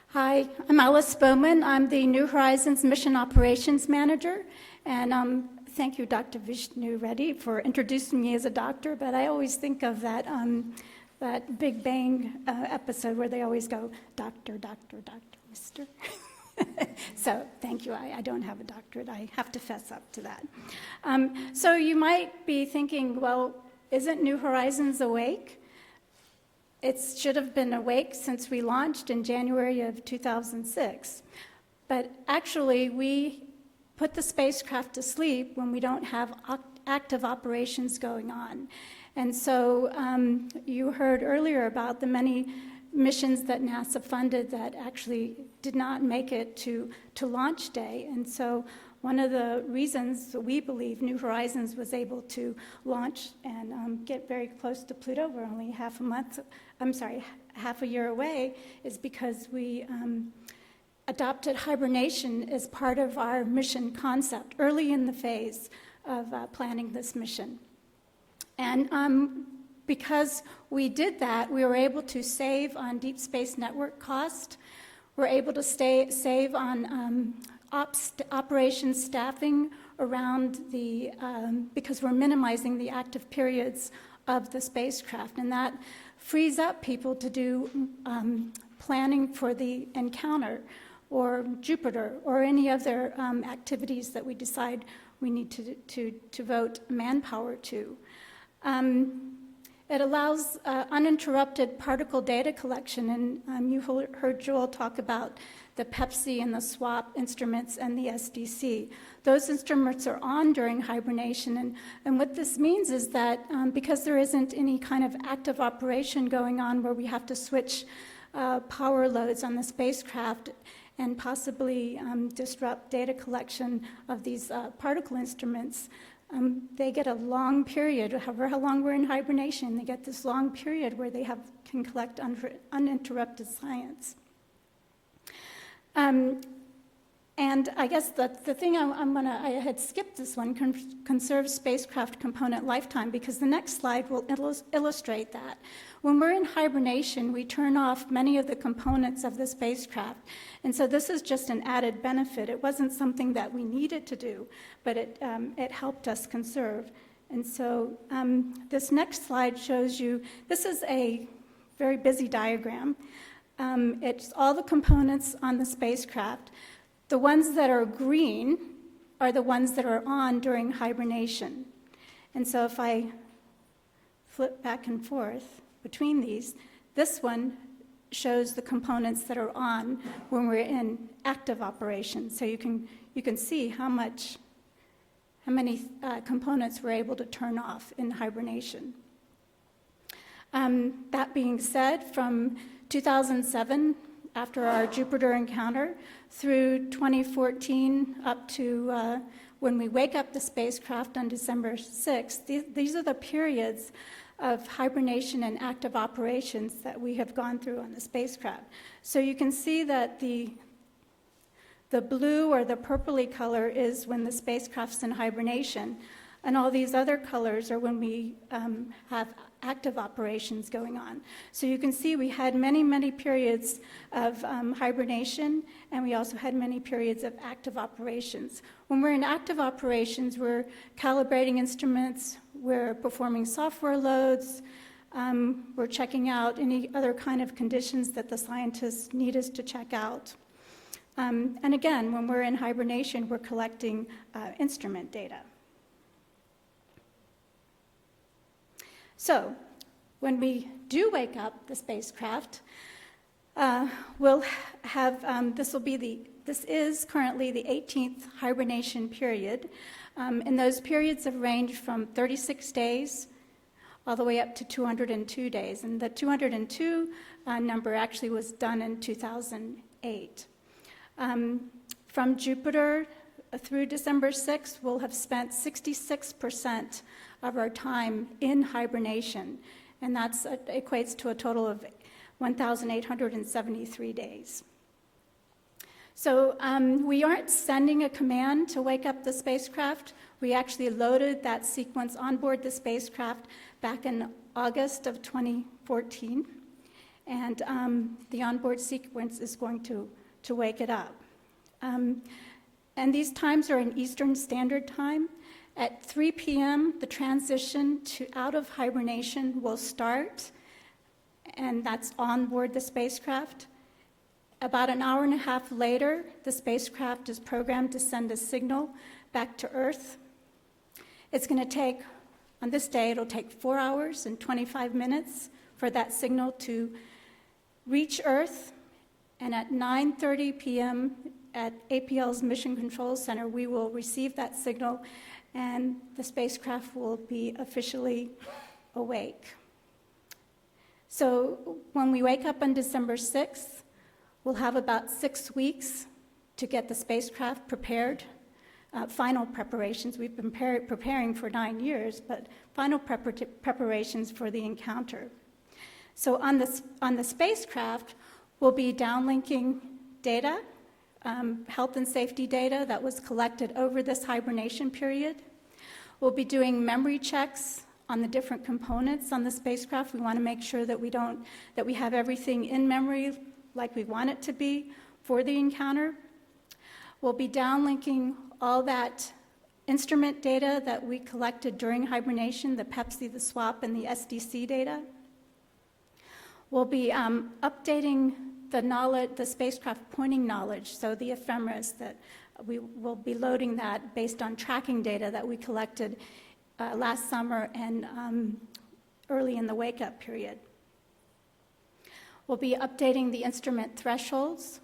Hi, I'm Alice Bowman. I'm the New Horizons Mission Operations Manager. And thank you, Dr. Vishnu Reddy, for introducing me as a doctor. But I always think of that Big Bang episode where they always go, doctor, doctor, doctor, mister. So thank you. I don't have a doctorate. I have to fess up to that. So you might be thinking, well, isn't New Horizons awake? It should have been awake since we launched in January of 2006. But actually, we put the spacecraft to sleep when we don't have active operations going on. And so you heard earlier about the many missions that NASA funded that actually did not make it to launch day. And so one of the reasons we believe New Horizons was able to launch and get very close to Pluto, we're only half a year away, is because we adopted hibernation as part of our mission concept early in the phase of planning this mission. And Because we did that, we were able to save on deep space network cost. We're able to save on operations staffing around the, because we're minimizing the active periods of the spacecraft. And that frees up people to do planning for the encounter or Jupiter or any other activities that we decide we need to devote manpower to. It allows uninterrupted particle data collection, and you heard Joel talk about the Pepsi and the SWAP instruments and the SDC. Those instruments are on during hibernation, and what this means is that because there isn't any kind of active operation going on where we have to switch power loads on the spacecraft and possibly disrupt data collection of these particle instruments, they get a long period, however how long we're in hibernation, they get this long period where they can collect uninterrupted science. And I guess the thing I had skipped this one, conserve spacecraft component lifetime, because the next slide will illustrate that. When we're in hibernation, we turn off many of the components of the spacecraft. And so this is just an added benefit. It wasn't something that we needed to do, but it helped us conserve. And so this next slide shows you, this is a very busy diagram. It's all the components on the spacecraft. The ones that are green are the ones that are on during hibernation. And so if I flip back and forth between these, this one shows the components that are on when we're in active operation. So you can see how many components we're able to turn off in hibernation. That being said, from 2007, after our Jupiter encounter, through 2014 up to when we wake up the spacecraft on December 6th, these are the periods of hibernation and active operations that we have gone through on the spacecraft. So you can see that the blue or the purpley color is when the spacecraft's in hibernation, and all these other colors are when we have active operations going on. So you can see we had many, many periods of hibernation, and we also had many periods of active operations. When we're in active operations, we're calibrating instruments, we're performing software loads, we're checking out any other kind of conditions that the scientists need us to check out. And again, when we're in hibernation, we're collecting instrument data. So, when we do wake up the spacecraft, we'll have, this is currently the 18th hibernation period, and those periods have ranged from 36 days all the way up to 202 days, and the 202 number actually was done in 2008. From Jupiter through December 6th, we'll have spent 66% of our time in hibernation, and that equates to a total of 1,873 days. So we aren't sending a command to wake up the spacecraft. We actually loaded that sequence on board the spacecraft back in August of 2014, and the onboard sequence is going to wake it up. And these times are in Eastern Standard Time. At 3 p.m., the transition out of hibernation will start, and that's on board the spacecraft. About an hour and a half later, the spacecraft is programmed to send a signal back to Earth. It's going to take, on this day, it'll take 4 hours and 25 minutes for that signal to reach Earth, and at 9:30 p.m. at APL's Mission Control Center, we will receive that signal, and the spacecraft will be officially awake. So when we wake up on December 6th, we'll have about 6 weeks to get the spacecraft prepared. Final preparations. We've been preparing for 9 years, but final preparations for the encounter. So on the spacecraft, we'll be downlinking data, health and safety data that was collected over this hibernation period. We'll be doing memory checks on the different components on the spacecraft. We want to make sure that we have everything in memory like we want it to be for the encounter. We'll be downlinking all that instrument data that we collected during hibernation, the Pepsi, the SWAP, and the SDC data. We'll be updating the spacecraft pointing knowledge, so the ephemeris, that we will be loading that based on tracking data that we collected last summer and early in the wake-up period. We'll be updating the instrument thresholds.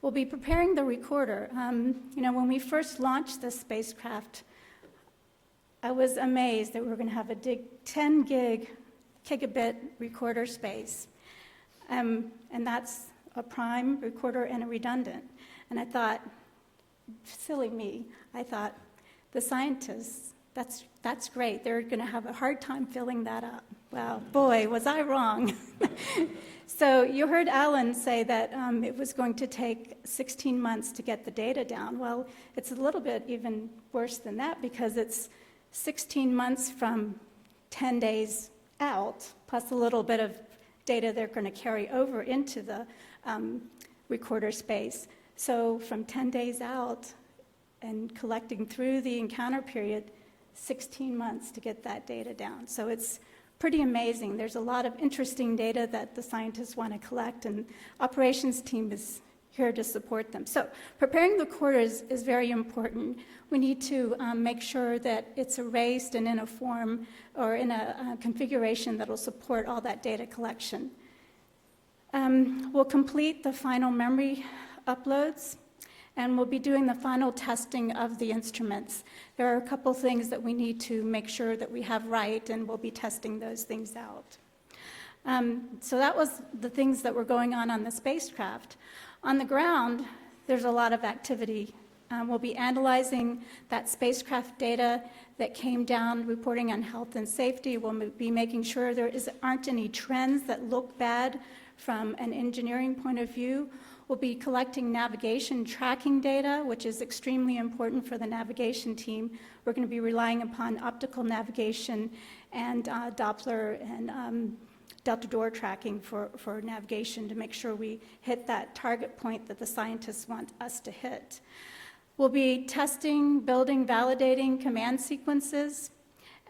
We'll be preparing the recorder. When we first launched this spacecraft, I was amazed that we were going to have a 10 gigabit recorder space. And that's a prime recorder and a redundant. And I thought, silly me, I thought, the scientists, that's great. They're going to have a hard time filling that up. Well, boy, was I wrong. So you heard Alan say that it was going to take 16 months to get the data down. Well, it's a little bit even worse than that, because it's 16 months from 10 days out, plus a little bit of data they're going to carry over into the recorder space. So from 10 days out and collecting through the encounter period, 16 months to get that data down. So it's pretty amazing. There's a lot of interesting data that the scientists want to collect, and operations team is here to support them. So preparing the quarters is very important. We need to make sure that it's erased and in a form or in a configuration that will support all that data collection. We'll complete the final memory uploads, and we'll be doing the final testing of the instruments. There are a couple things that we need to make sure that we have right, and we'll be testing those things out. So that was the things that were going on the spacecraft. On the ground, there's a lot of activity. We'll be analyzing that spacecraft data that came down, reporting on health and safety. We'll be making sure there aren't any trends that look bad from an engineering point of view. We'll be collecting navigation tracking data, which is extremely important for the navigation team. We're going to be relying upon optical navigation and Doppler and delta door tracking for navigation to make sure we hit that target point that the scientists want us to hit. We'll be testing, building, validating command sequences,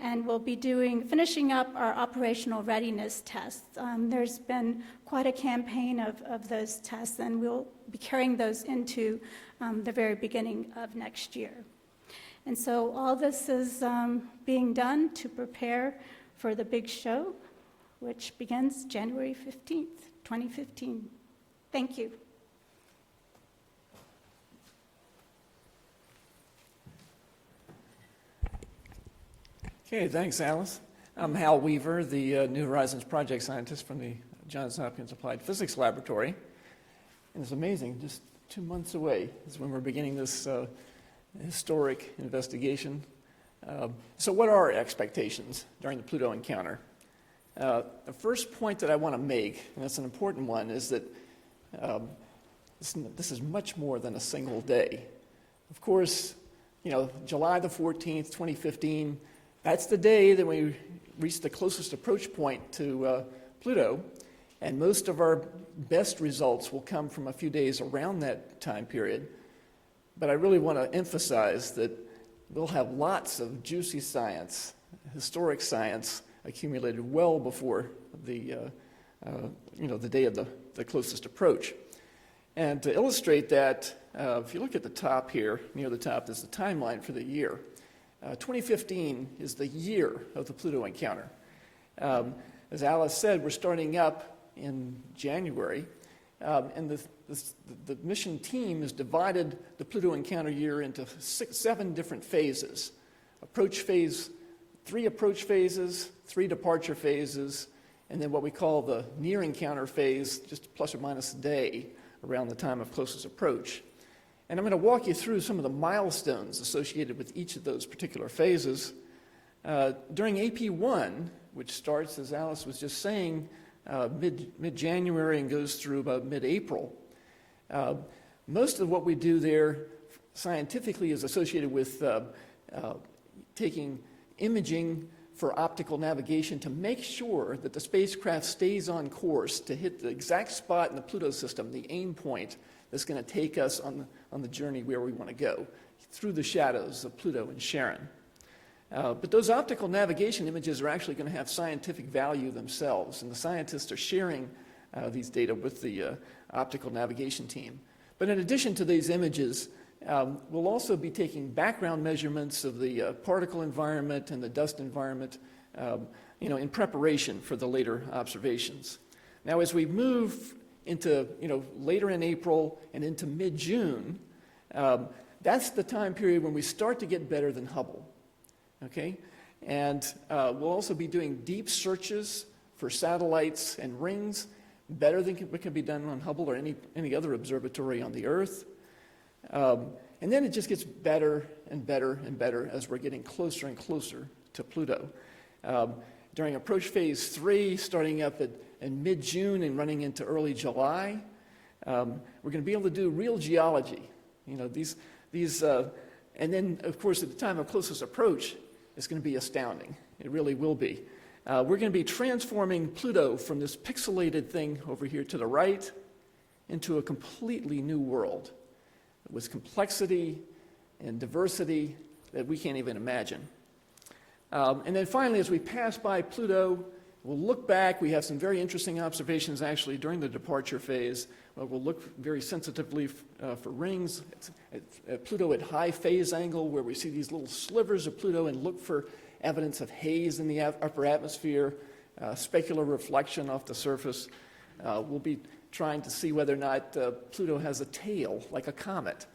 and we'll be finishing up our operational readiness tests. There's been quite a campaign of those tests, and we'll be carrying those into the very beginning of next year. And so all this is being done to prepare for the big show, which begins January 15th, 2015. Thank you. Okay, thanks, Alice. I'm Hal Weaver, the New Horizons project scientist from the Johns Hopkins Applied Physics Laboratory. And it's amazing, just 2 months away is when we're beginning this historic investigation. So what are our expectations during the Pluto encounter? The first point that I want to make, and that's an important one, is that this is much more than a single day. Of course, July the 14th, 2015, that's the day that we reached the closest approach point to Pluto, and most of our best results will come from a few days around that time period. But I really want to emphasize that we'll have lots of juicy science, historic science, accumulated well before the day of the closest approach. And to illustrate that, if you look at the top here, near the top, there's the timeline for the year. 2015 is the year of the Pluto encounter. As Alice said, we're starting up in January, and the mission team has divided the Pluto encounter year into 7 different phases. Approach phase, 3 approach phases, 3 departure phases, and then what we call the near encounter phase, just plus or minus a day around the time of closest approach. And I'm going to walk you through some of the milestones associated with each of those particular phases. During AP1, which starts, as Alice was just saying, mid-January and goes through about mid-April, most of what we do there scientifically is associated with taking imaging for optical navigation to make sure that the spacecraft stays on course to hit the exact spot in the Pluto system, the aim point that's going to take us on the journey where we want to go, through the shadows of Pluto and Charon. But those optical navigation images are actually going to have scientific value themselves, and the scientists are sharing these data with the optical navigation team. But in addition to these images, we'll also be taking background measurements of the particle environment and the dust environment, in preparation for the later observations. Now, as we move into, later in April and into mid-June, that's the time period when we start to get better than Hubble. Okay? And we'll also be doing deep searches for satellites and rings, better than what can be done on Hubble or any other observatory on the Earth. And then it just gets better and better and better as we're getting closer and closer to Pluto. During approach phase 3, starting up in mid-June and running into early July, we're going to be able to do real geology. And then, of course, at the time of closest approach, it's going to be astounding. It really will be. We're going to be transforming Pluto from this pixelated thing over here to the right into a completely new world with complexity and diversity that we can't even imagine. And then finally, as we pass by Pluto, we'll look back. We have some very interesting observations actually during the departure phase. We'll look very sensitively for rings at Pluto at high phase angle, where we see these little slivers of Pluto, and look for evidence of haze in the upper atmosphere, specular reflection off the surface. We'll be trying to see whether or not Pluto has a tail, like a comet.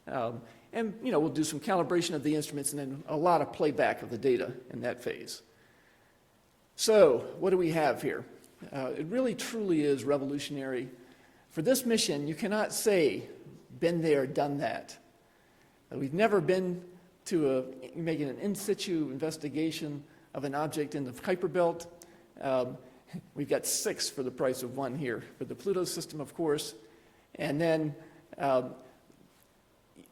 And we'll do some calibration of the instruments and then a lot of playback of the data in that phase. So, what do we have here? It really truly is revolutionary. For this mission, you cannot say, been there, done that. We've never been to making an in situ investigation of an object in the Kuiper Belt. We've got 6 for the price of 1 here for the Pluto system, of course. And then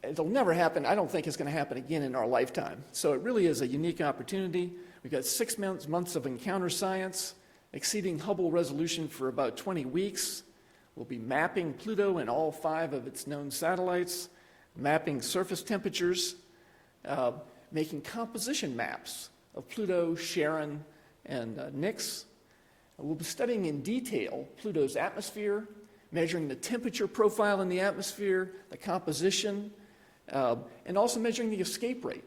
it'll never happen. I don't think it's going to happen again in our lifetime. So it really is a unique opportunity. We've got 6 months of encounter science, exceeding Hubble resolution for about 20 weeks. We'll be mapping Pluto and all 5 of its known satellites, mapping surface temperatures, making composition maps of Pluto, Charon, and Nix. We'll be studying in detail Pluto's atmosphere, measuring the temperature profile in the atmosphere, the composition, and also measuring the escape rate.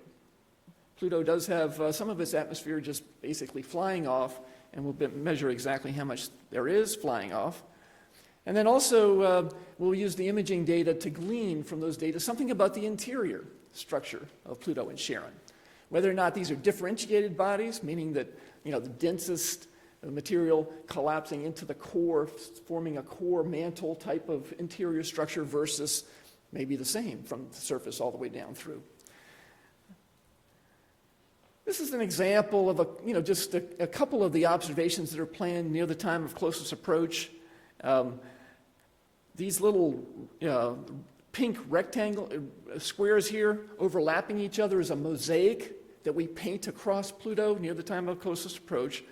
Pluto does have some of its atmosphere just basically flying off, and we'll measure exactly how much there is flying off. And then also, we'll use the imaging data to glean from those data something about the interior structure of Pluto and Charon. Whether or not these are differentiated bodies, meaning that the densest material collapsing into the core, forming a core mantle type of interior structure versus maybe the same from the surface all the way down through. This is an example of just a couple of the observations that are planned near the time of closest approach. These little pink rectangle squares here overlapping each other is a mosaic that we paint across Pluto near the time of closest approach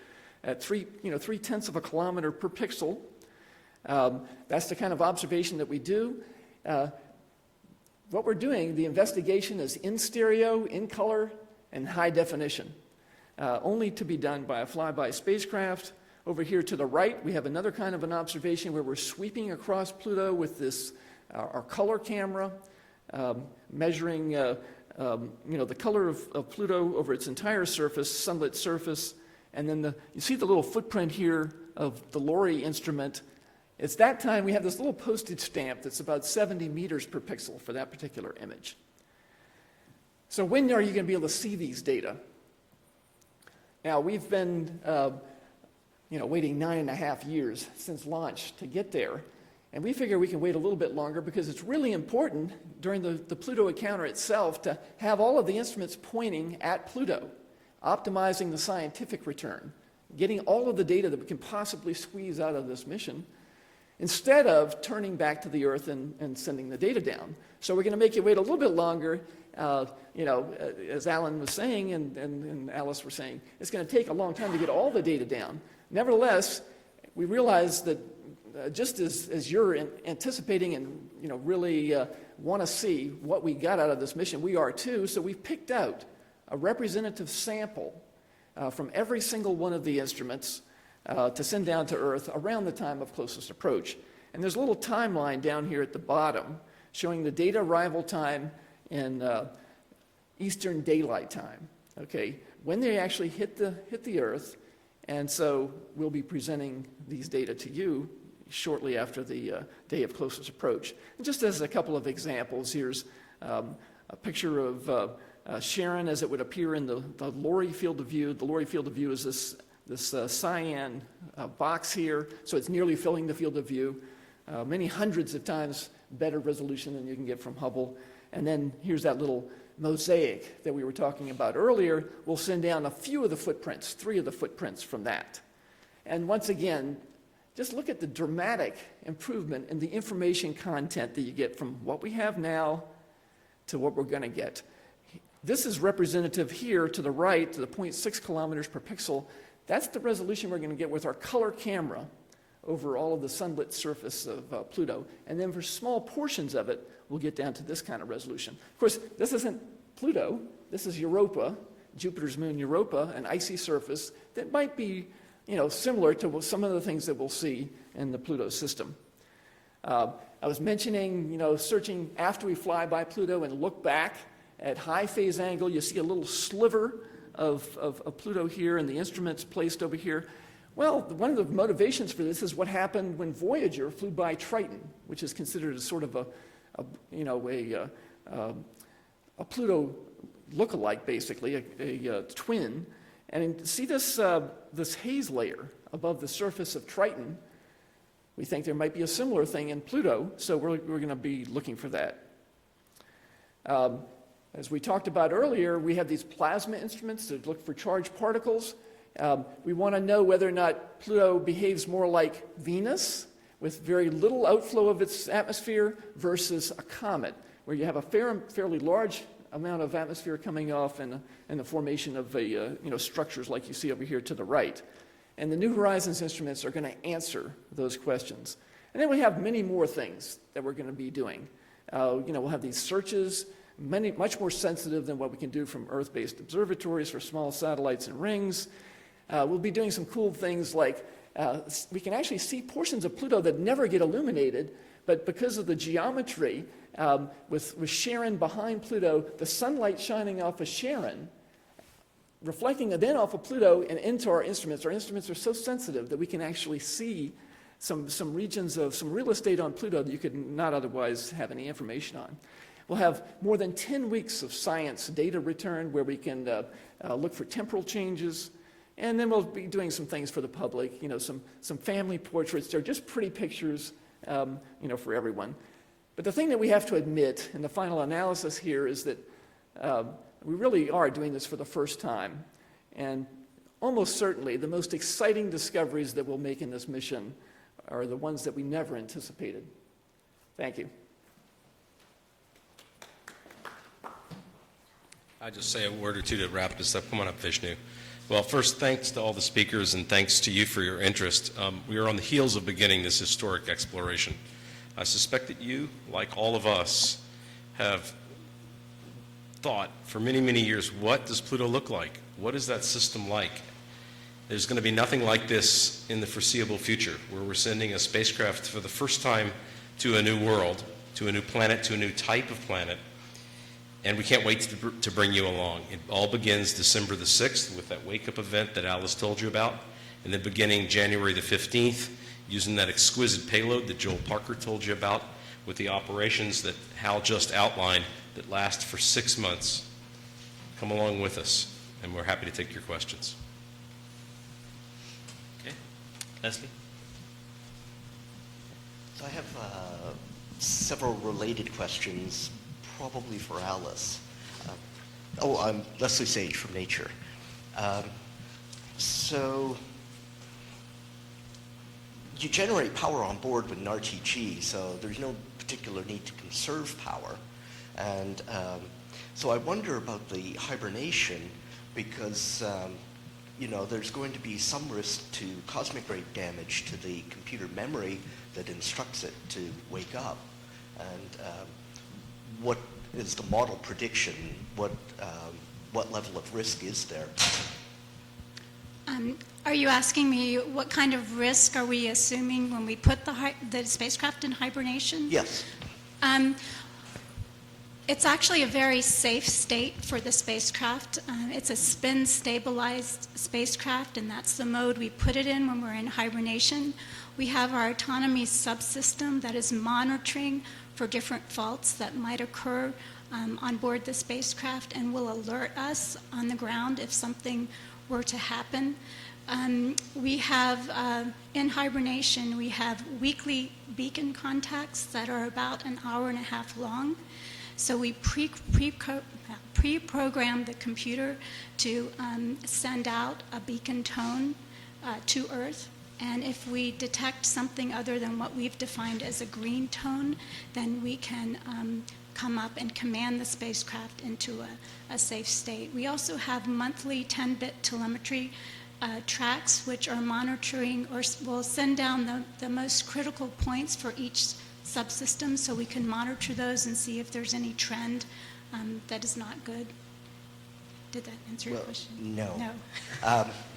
at 3/10 of a kilometer per pixel. That's the kind of observation that we do. What we're doing, the investigation is in stereo, in color, and high definition, only to be done by a flyby spacecraft. Over here to the right, we have another kind of an observation where we're sweeping across Pluto with this our color camera, measuring the color of Pluto over its entire surface, sunlit surface, and then you see the little footprint here of the Lorry instrument. It's that time we have this little postage stamp that's about 70 meters per pixel for that particular image. So when are you going to be able to see these data? Now, we've been waiting 9.5 years since launch to get there. And we figure we can wait a little bit longer because it's really important during the Pluto encounter itself to have all of the instruments pointing at Pluto, optimizing the scientific return, getting all of the data that we can possibly squeeze out of this mission, instead of turning back to the Earth and sending the data down. So we're going to make you wait a little bit longer, as Alan was saying and Alice were saying, it's going to take a long time to get all the data down. Nevertheless, we realize that just as you're anticipating and really want to see what we got out of this mission, we are too. So we've picked out a representative sample from every single one of the instruments to send down to Earth around the time of closest approach. And there's a little timeline down here at the bottom showing the data arrival time in Eastern Daylight Time, okay, when they actually hit the Earth. And so we'll be presenting these data to you shortly after the day of closest approach. And just as a couple of examples, here's a picture of Sharon as it would appear in the Lorry field of view. The Lorry field of view is this cyan box here, so it's nearly filling the field of view. Many hundreds of times better resolution than you can get from Hubble. And then here's that little mosaic that we were talking about earlier. We'll send down a few of the footprints, 3 of the footprints from that. And once again, just look at the dramatic improvement in the information content that you get from what we have now to what we're going to get. This is representative here to the right, to the 0.6 kilometers per pixel. That's the resolution we're going to get with our color camera over all of the sunlit surface of Pluto. And then for small portions of it, we'll get down to this kind of resolution. Of course, this isn't Pluto. This is Europa, Jupiter's moon Europa, an icy surface that might be similar to some of the things that we'll see in the Pluto system. I was mentioning, searching after we fly by Pluto and look back at high phase angle. You see a little sliver of Pluto here and the instruments placed over here. Well, one of the motivations for this is what happened when Voyager flew by Triton, which is considered as sort of a Pluto look-alike, basically, a twin. And see this haze layer above the surface of Triton? We think there might be a similar thing in Pluto, so we're going to be looking for that. As we talked about earlier, we have these plasma instruments that look for charged particles. We want to know whether or not Pluto behaves more like Venus, with very little outflow of its atmosphere, versus a comet, where you have a fairly large amount of atmosphere coming off and the formation of structures like you see over here to the right. And the New Horizons instruments are going to answer those questions. And then we have many more things that we're going to be doing. We'll have these searches, much more sensitive than what we can do from Earth-based observatories for small satellites and rings. We'll be doing some cool things like we can actually see portions of Pluto that never get illuminated, but because of the geometry, with Charon behind Pluto, the sunlight shining off of Charon, reflecting then off of Pluto and into our instruments. Our instruments are so sensitive that we can actually see some regions of some real estate on Pluto that you could not otherwise have any information on. We'll have more than 10 weeks of science data returned where we can look for temporal changes. And then we'll be doing some things for the public, some family portraits. They're just pretty pictures, for everyone. But the thing that we have to admit in the final analysis here is that we really are doing this for the first time. And almost certainly the most exciting discoveries that we'll make in this mission are the ones that we never anticipated. Thank you. I'll just say a word or two to wrap this up. Come on up, Vishnu. Well, first, thanks to all the speakers and thanks to you for your interest. We are on the heels of beginning this historic exploration. I suspect that you, like all of us, have thought for many, many years, what does Pluto look like? What is that system like? There's going to be nothing like this in the foreseeable future, where we're sending a spacecraft for the first time to a new world, to a new planet, to a new type of planet. And we can't wait to bring you along. It all begins December the 6th with that wake-up event that Alice told you about, and then beginning January the 15th, using that exquisite payload that Joel Parker told you about, with the operations that Hal just outlined that last for 6 months. Come along with us, and we're happy to take your questions. Okay. Leslie? So I have several related questions, probably for Alice. I'm Leslie Sage from Nature. So you generate power on board with an RTG, so there's no particular need to conserve power. And So I wonder about the hibernation because, you know, there's going to be some risk to cosmic ray damage to the computer memory that instructs it to wake up. And what is the model prediction? What level of risk is there? Are you asking me what kind of risk are we assuming when we put the spacecraft in hibernation? Yes. It's actually a very safe state for the spacecraft. It's a spin-stabilized spacecraft, and that's the mode we put it in when we're in hibernation. We have our autonomy subsystem that is monitoring for different faults that might occur on board the spacecraft and will alert us on the ground if something were to happen. We have, in hibernation, we have weekly beacon contacts that are about an hour and a half long. So we pre-program the computer to send out a beacon tone to Earth. And if we detect something other than what we've defined as a green tone, then we can come up and command the spacecraft into a safe state. We also have monthly 10-bit telemetry tracks, which are monitoring or will send down the most critical points for each subsystem, so we can monitor those and see if there's any trend that is not good. Did that answer your question? No. No.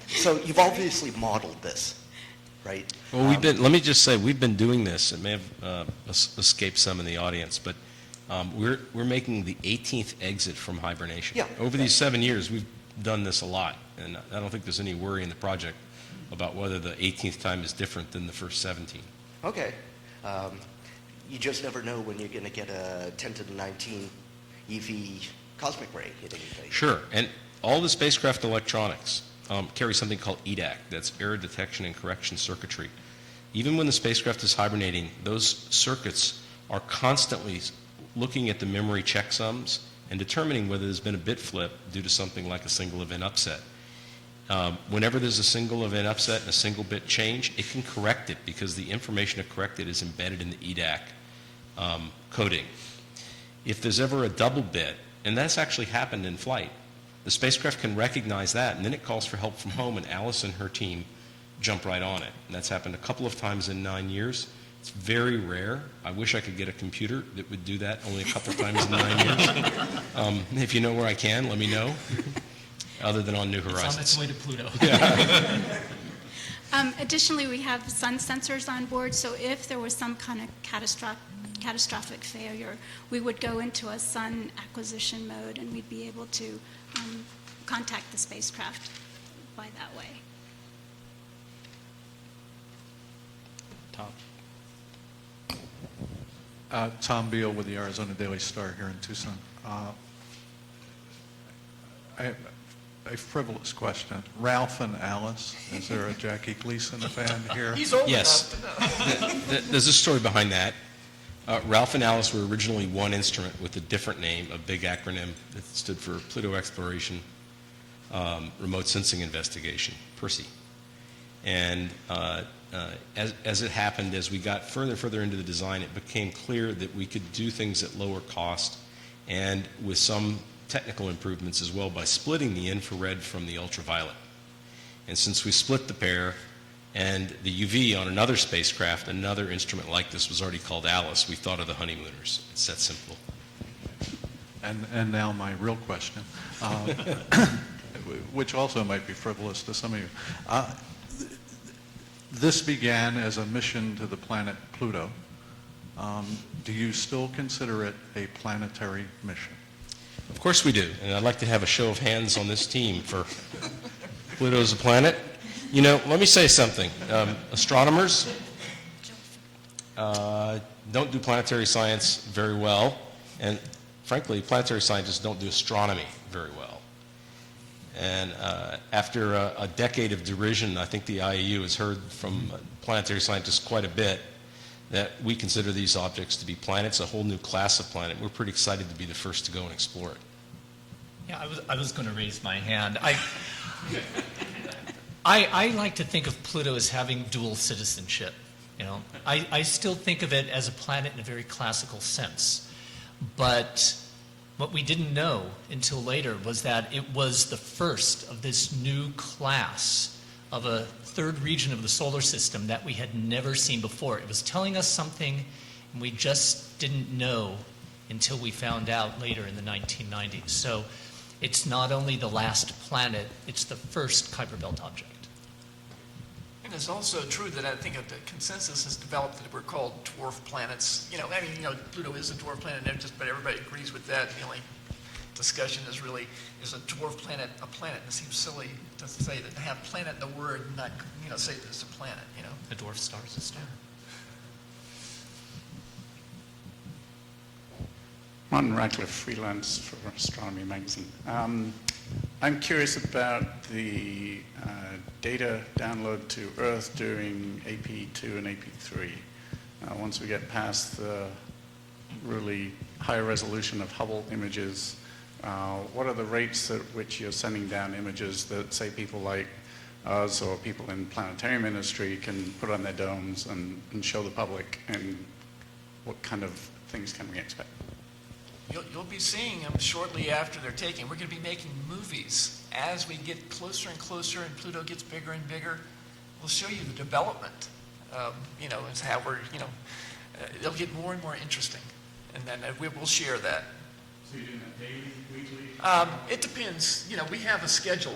So you've obviously modeled this, right? Well, let me just say, we've been doing this. It may have escaped some in the audience, but we're making the 18th exit from hibernation. Yeah. Over these 7 years, we've done this a lot, and I don't think there's any worry in the project about whether the 18th time is different than the first 17. Okay. You just never know when you're going to get a 10 to the 19 EV cosmic ray hitting things. Sure, and all the spacecraft electronics carry something called EDAC, that's error detection and correction circuitry. Even when the spacecraft is hibernating, those circuits are constantly looking at the memory checksums and determining whether there's been a bit flip due to something like a single event upset. Whenever there's a single event upset and a single bit change, it can correct it because the information to correct it is embedded in the EDAC coding. If there's ever a double bit, and that's actually happened in flight, the spacecraft can recognize that, and then it calls for help from home, and Alice and her team jump right on it. And that's happened a couple of times in 9 years. It's very rare. I wish I could get a computer that would do that only a couple of times in 9 years. If you know where I can, let me know. Other than on New Horizons. It's on its way to Pluto. Yeah. Additionally, we have sun sensors on board, so if there was some kind of catastrophic failure, we would go into a sun acquisition mode and we'd be able to contact the spacecraft by that way. Tom. Tom Beal with the Arizona Daily Star here in Tucson. I have a frivolous question. Ralph and Alice, is there a Jackie Gleason fan here? He's old Yes. enough to know. There's a story behind that. Ralph and Alice were originally one instrument with a different name, a big acronym that stood for Pluto Exploration Remote Sensing Investigation, PERSI. And as it happened, as we got further and further into the design, it became clear that we could do things at lower cost and with some technical improvements as well by splitting the infrared from the ultraviolet. And since we split the pair, and the UV on another spacecraft, another instrument like this was already called Alice, we thought of the honeymooners. It's that simple. And now my real question, which also might be frivolous to some of you. This began as a mission to the planet Pluto. Do you still consider it a planetary mission? Of course we do, and I'd like to have a show of hands on this team for Pluto as a planet. You know, let me say something. Astronomers don't do planetary science very well, and frankly, planetary scientists don't do astronomy very well. And after a decade of derision, I think the IAU has heard from planetary scientists quite a bit that we consider these objects to be planets, a whole new class of planet. We're pretty excited to be the first to go and explore it. Yeah, I was going to raise my hand. I like to think of Pluto as having dual citizenship. You know, I still think of it as a planet in a very classical sense, but What we didn't know until later was that it was the first of this new class of a third region of the solar system that we had never seen before. It was telling us something, and we just didn't know until we found out later in the 1990s. So it's not only the last planet, it's the first Kuiper Belt object. And it's also true that I think the consensus has developed that we're called dwarf planets. Pluto is a dwarf planet, but everybody agrees with that. The only discussion is really, is a dwarf planet a planet? And it seems silly to say that, to have planet in the word and not, say that it's a planet, A dwarf star is a star. Martin Radcliffe, freelance for Astronomy magazine. I'm curious about the data download to Earth during AP2 and AP3. Once we get past the really high resolution of Hubble images, what are the rates at which you're sending down images that, say, people like us or people in planetarium industry can put on their domes and show the public, and what kind of things can we expect? You'll be seeing them shortly after they're taken. We're going to be making movies as we get closer and closer and Pluto gets bigger and bigger. We'll show you the development, as how we're, it'll get more and more interesting. And then we'll share that. So you're doing that daily, weekly? It depends. We have a schedule.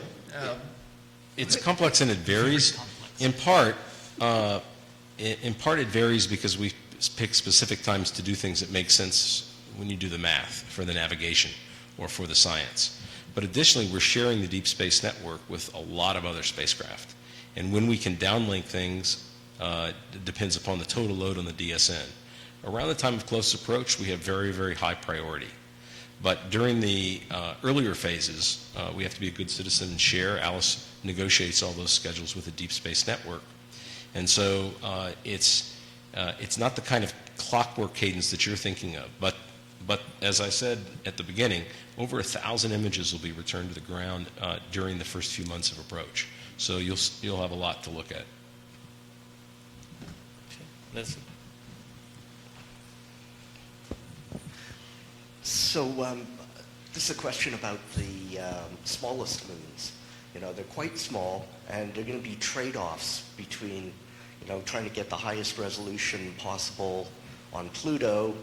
It's complex and it varies. In part, it varies because we pick specific times to do things that make sense when you do the math for the navigation or for the science. But additionally, we're sharing the Deep Space Network with a lot of other spacecraft. And when we can downlink things, it depends upon the total load on the DSN. Around the time of close approach, we have very, very high priority. But during the earlier phases, we have to be a good citizen and share. Alice negotiates all those schedules with the Deep Space Network. And so it's not the kind of clockwork cadence that you're thinking of. But as I said at the beginning, over 1,000 images will be returned to the ground during the first few months of approach. So you'll have a lot to look at. Leslie. So this is a question about the smallest moons. They're quite small, and they're going to be trade-offs between, trying to get the highest resolution possible on Pluto,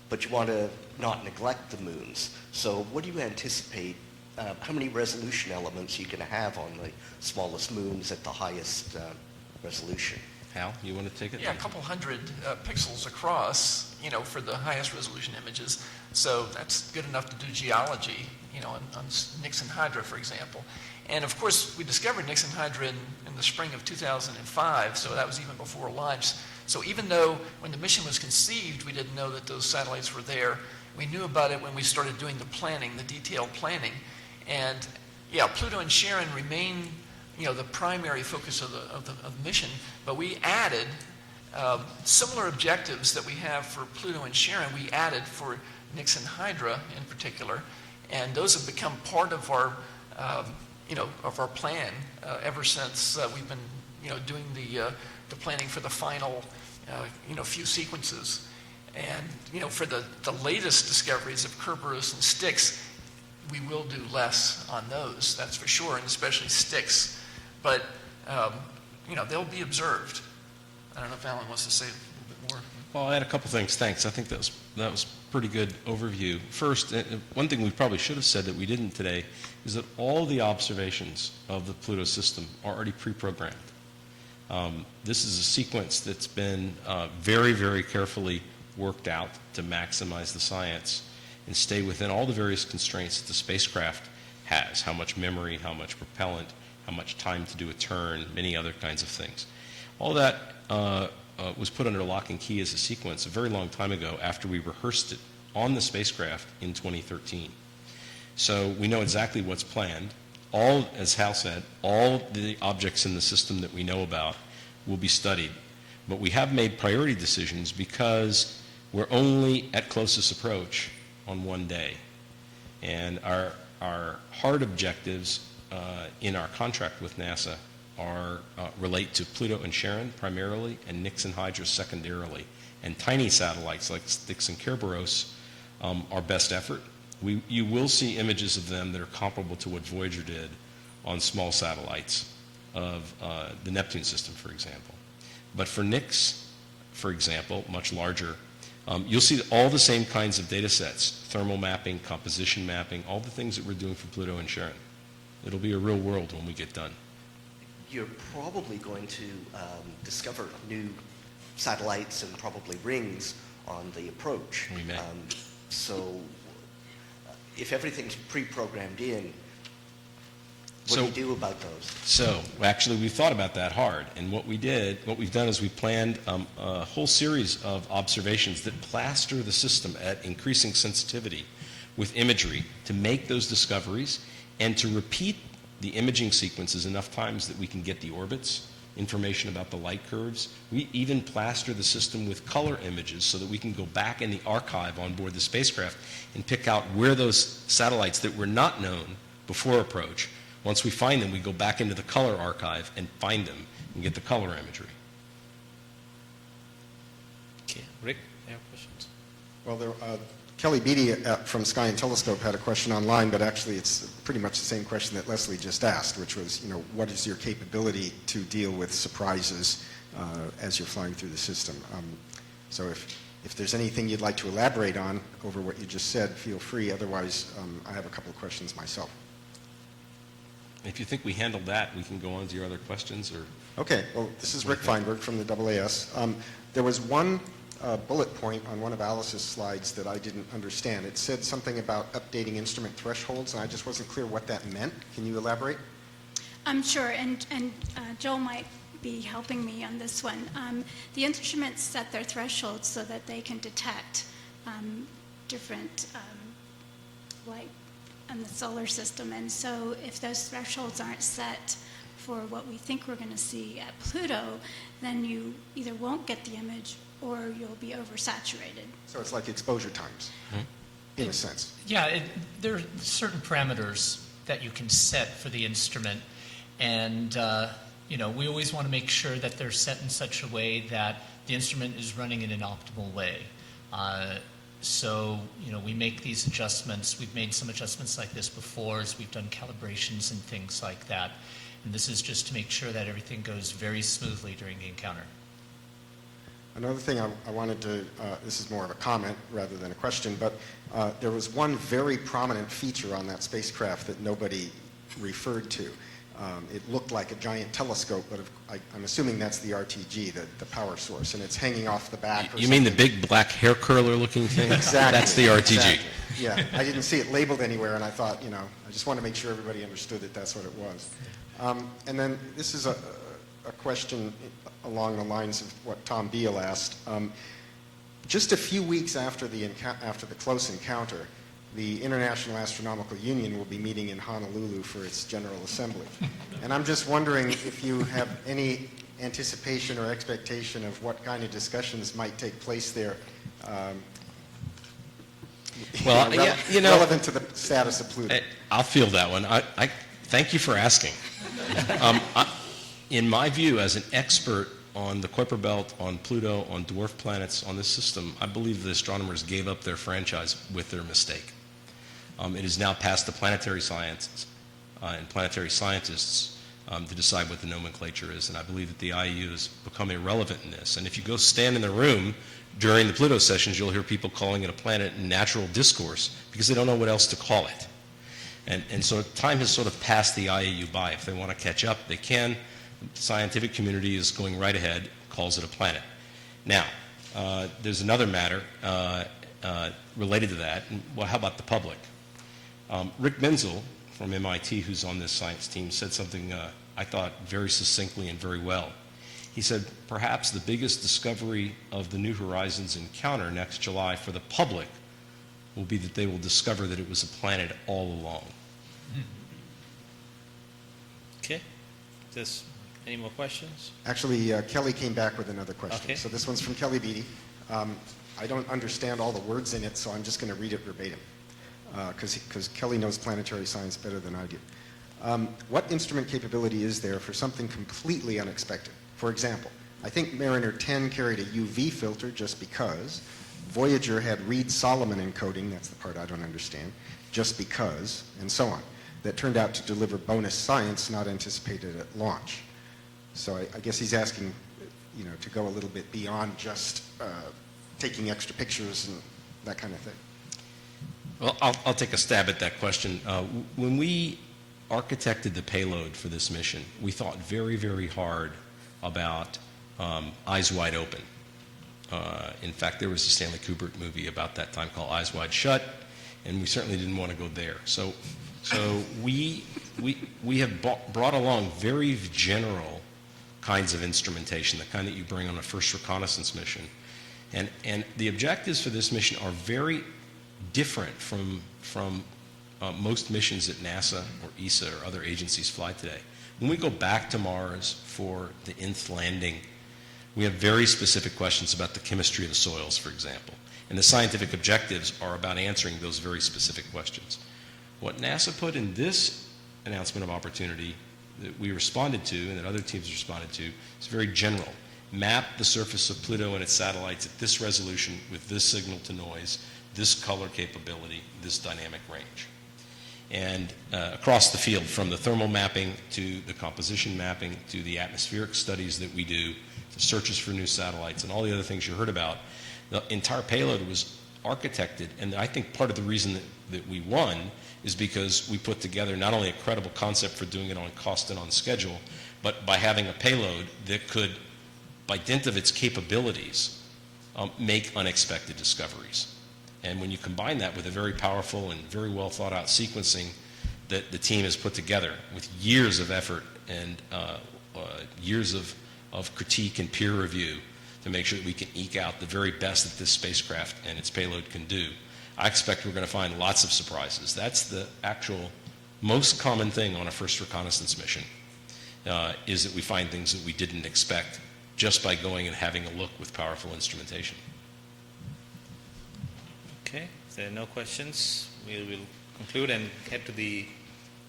but you want to not neglect the moons. So what do you anticipate, how many resolution elements are you going to have on the smallest moons at the highest resolution? Hal, you want to take it? Yeah, a couple hundred pixels across, for the highest resolution images. So that's good enough to do geology, on Nixon Hydra, for example. And of course, we discovered Nixon Hydra in the spring of 2005, so that was even before launch. So even though when the mission was conceived, we didn't know that those satellites were there, we knew about it when we started doing the planning, the detailed planning. And yeah, Pluto and Charon remain, the primary focus of the mission, but we added similar objectives that we have for Pluto and Charon, we added for Nixon Hydra in particular, and those have become part of our, of our plan ever since we've been, doing the planning for the final, few sequences. And, for the latest discoveries of Kerberos and Styx, we will do less on those, that's for sure, and especially Styx. But, they'll be observed. I don't know if Alan wants to say a little bit more. Well, I'll add a couple things. Thanks. I think that was pretty good overview. First, one thing we probably should have said that we didn't today is that all the observations of the Pluto system are already pre-programmed. This is a sequence that's been very, very carefully worked out to maximize the science and stay within all the various constraints that the spacecraft has, how much memory, how much propellant, how much time to do a turn, many other kinds of things. All that was put under lock and key as a sequence a very long time ago after we rehearsed it on the spacecraft in 2013. So we know exactly what's planned. All, as Hal said, all the objects in the system that we know about will be studied. But we have made priority decisions because we're only at closest approach on one day. And our hard objectives in our contract with NASA relate to Pluto and Charon primarily, and Nixon Hydra secondarily. And tiny satellites like Styx and Kerberos our best effort. You will see images of them that are comparable to what Voyager did on small satellites of the Neptune system, for example. But for Nix, for example, much larger, you'll see all the same kinds of data sets, thermal mapping, composition mapping, all the things that we're doing for Pluto and Charon. It'll be a real world when we get done. You're probably going to discover new satellites and probably rings on the approach. We may. So if everything's pre-programmed in, what do you do about those? So actually, we thought about that hard, and what we've done is we planned a whole series of observations that plaster the system at increasing sensitivity with imagery to make those discoveries and to repeat the imaging sequences enough times that we can get the orbits, information about the light curves. We even plaster the system with color images so that we can go back in the archive on board the spacecraft and pick out where those satellites that were not known before approach. Once we find them, we go back into the color archive and find them and get the color imagery. Okay, Rick, you have questions? Well, Kelly Beatty from Sky and Telescope had a question online, but actually it's pretty much the same question that Leslie just asked, which was, what is your capability to deal with surprises as you're flying through the system? So if there's anything you'd like to elaborate on over what you just said, feel free. Otherwise, I have a couple of questions myself. If you think we handled that, we can go on to your other questions. Okay, well, this is Rick Feinberg from the AAS. There was one bullet point on one of Alice's slides that I didn't understand. It said something about updating instrument thresholds, and I just wasn't clear what that meant. Can you elaborate? Sure, and Joel might be helping me on this one. The instruments set their thresholds so that they can detect different light in the solar system, and so if those thresholds aren't set for what we think we're going to see at Pluto, then you either won't get the image or you'll be oversaturated. So it's like exposure times, in a sense. Yeah, there are certain parameters that you can set for the instrument, and we always want to make sure that they're set in such a way that the instrument is running in an optimal way. So, we make these adjustments. We've made some adjustments like this before as we've done calibrations and things like that. And this is just to make sure that everything goes very smoothly during the encounter. Another thing I wanted to, this is more of a comment rather than a question, but there was one very prominent feature on that spacecraft that nobody referred to. It looked like a giant telescope, but I'm assuming that's the RTG, the power source, and it's hanging off the back. You mean the big black hair curler looking thing? Exactly. That's the RTG. Exactly. Yeah, I didn't see it labeled anywhere, and I thought, I just want to make sure everybody understood that that's what it was. And then this is a question along the lines of what Tom Beale asked. Just a few weeks after the close encounter, the International Astronomical Union will be meeting in Honolulu for its General Assembly. And I'm just wondering if you have any anticipation or expectation of what kind of discussions might take place there relevant to the status of Pluto. I'll field that one. I thank you for asking. In my view, as an expert on the Kuiper Belt, on Pluto, on dwarf planets, on this system, I believe the astronomers gave up their franchise with their mistake. It is now past the planetary sciences and planetary scientists to decide what the nomenclature is, and I believe that the IAU has become irrelevant in this. And if you go stand in the room during the Pluto sessions, you'll hear people calling it a planet in natural discourse because they don't know what else to call it. And so time has sort of passed the IAU by. If they want to catch up, they can. The scientific community is going right ahead, calls it a planet. Now, there's another matter related to that. Well, how about the public? Rick Menzel from MIT, who's on this science team, said something I thought very succinctly and very well. He said, perhaps the biggest discovery of the New Horizons encounter next July for the public will be that they will discover that it was a planet all along. Okay. Any more questions? Actually, Kelly came back with another question. Okay. So this one's from Kelly Beatty. I don't understand all the words in it, so I'm just going to read it verbatim, because Kelly knows planetary science better than I do. What instrument capability is there for something completely unexpected? For example, I think Mariner 10 carried a UV filter just because, Voyager had Reed-Solomon encoding, that's the part I don't understand, just because, and so on, that turned out to deliver bonus science not anticipated at launch. So I guess he's asking, to go a little bit beyond just taking extra pictures and that kind of thing. Well, I'll take a stab at that question. When we architected the payload for this mission, we thought very, very hard about Eyes Wide Open. In fact, there was a Stanley Kubrick movie about that time called Eyes Wide Shut, and we certainly didn't want to go there. So we have brought along very general kinds of instrumentation, the kind that you bring on a first reconnaissance mission. And the objectives for this mission are very different from most missions that NASA or ESA or other agencies fly today. When we go back to Mars for the nth landing, we have very specific questions about the chemistry of the soils, for example. And the scientific objectives are about answering those very specific questions. What NASA put in this announcement of opportunity that we responded to and that other teams responded to is very general. Map the surface of Pluto and its satellites at this resolution with this signal to noise, this color capability, this dynamic range. And across the field, from the thermal mapping to the composition mapping to the atmospheric studies that we do, to searches for new satellites and all the other things you heard about, the entire payload was architected, and I think part of the reason that we won is because we put together not only a credible concept for doing it on cost and on schedule, but by having a payload that could, by dint of its capabilities, make unexpected discoveries. And when you combine that with a very powerful and very well thought out sequencing that the team has put together with years of effort and years of critique and peer review to make sure that we can eke out the very best that this spacecraft and its payload can do, I expect we're going to find lots of surprises. That's the actual most common thing on a first reconnaissance mission, is that we find things that we didn't expect just by going and having a look with powerful instrumentation. Okay, if there are no questions, we will conclude and head to the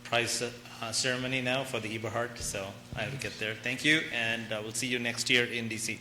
prize ceremony now for the Eberhard. So I will get there. Thank you, and we'll see you next year in DC.